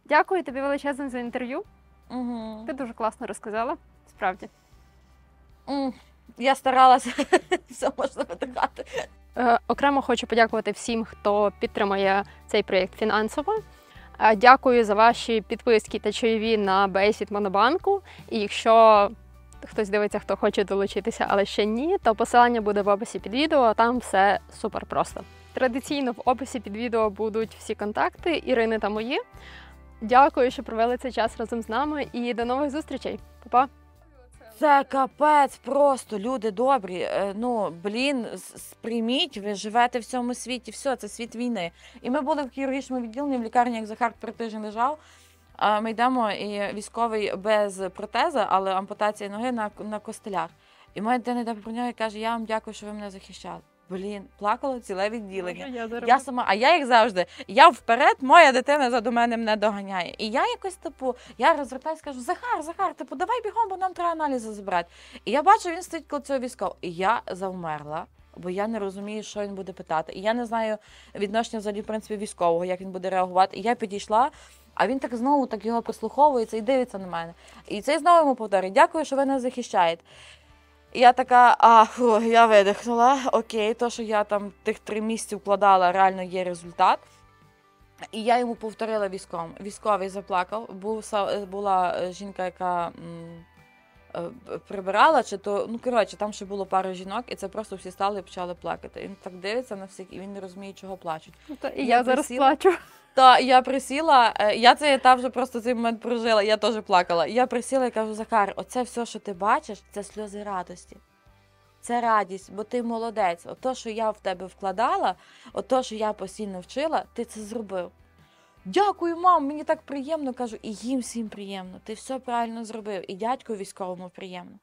Дякую тобі величезно за інтерв'ю. Угу. Ти дуже класно розказала, справді. Я старалася все можна видихати. Окремо хочу подякувати всім, хто підтримує цей проєкт фінансово. Дякую за ваші підписки та чайові на Basic Монобанку. І якщо хтось дивиться, хто хоче долучитися, але ще ні, то посилання буде в описі під відео, там все супер просто. Традиційно в описі під відео будуть всі контакти Ірини та мої. Дякую, що провели цей час разом з нами, і до нових зустрічей. Па-па! Це капець просто, люди добрі. Сприйміть, ви живете в цьому світі, все, це світ війни. І ми були в хірургічному відділенні, в лікарні, як Захар 3 тижні лежав. Ми йдемо, і військовий без протеза, але ампутація ноги на костелях. І моя дитина йде про нього і каже, я вам дякую, що ви мене захищали. Плакало ціле відділення. Я сама, а я, як завжди, я вперед, моя дитина заду мене доганяє. І я якось, я розвертаюся, кажу, Захар, давай бігом, бо нам треба аналізи забрати. І я бачу, він стоїть коло цього військового. І я завмерла, бо я не розумію, що він буде питати. І я не знаю відношення взагалі, в принципі, військового, як він буде реагувати. І я підійшла, а він знову його прислуховується і дивиться на мене. І цей знову йому повторює, дякую, що ви нас захищаєте. І я така, я видихнула, окей, то, що я там тих 3 місяці вкладала, реально є результат. І я йому повторила військовому. Військовий заплакав, була жінка, яка прибирала, там ще було пару жінок, і це просто всі стали і почали плакати. Він так дивиться на всіх, і він не розуміє, чого плачуть. І я зараз плачу. Так, я присіла, я цей етап вже просто цей момент прожила, я теж плакала. Я присіла і кажу, Захар, оце все, що ти бачиш, це сльози радості. Це радість, бо ти молодець. Ото, що я в тебе вкладала, ото, що я постійно вчила, ти це зробив. Дякую, мам, мені так приємно, кажу, і їм всім приємно. Ти все правильно зробив, і дядьку військовому приємно.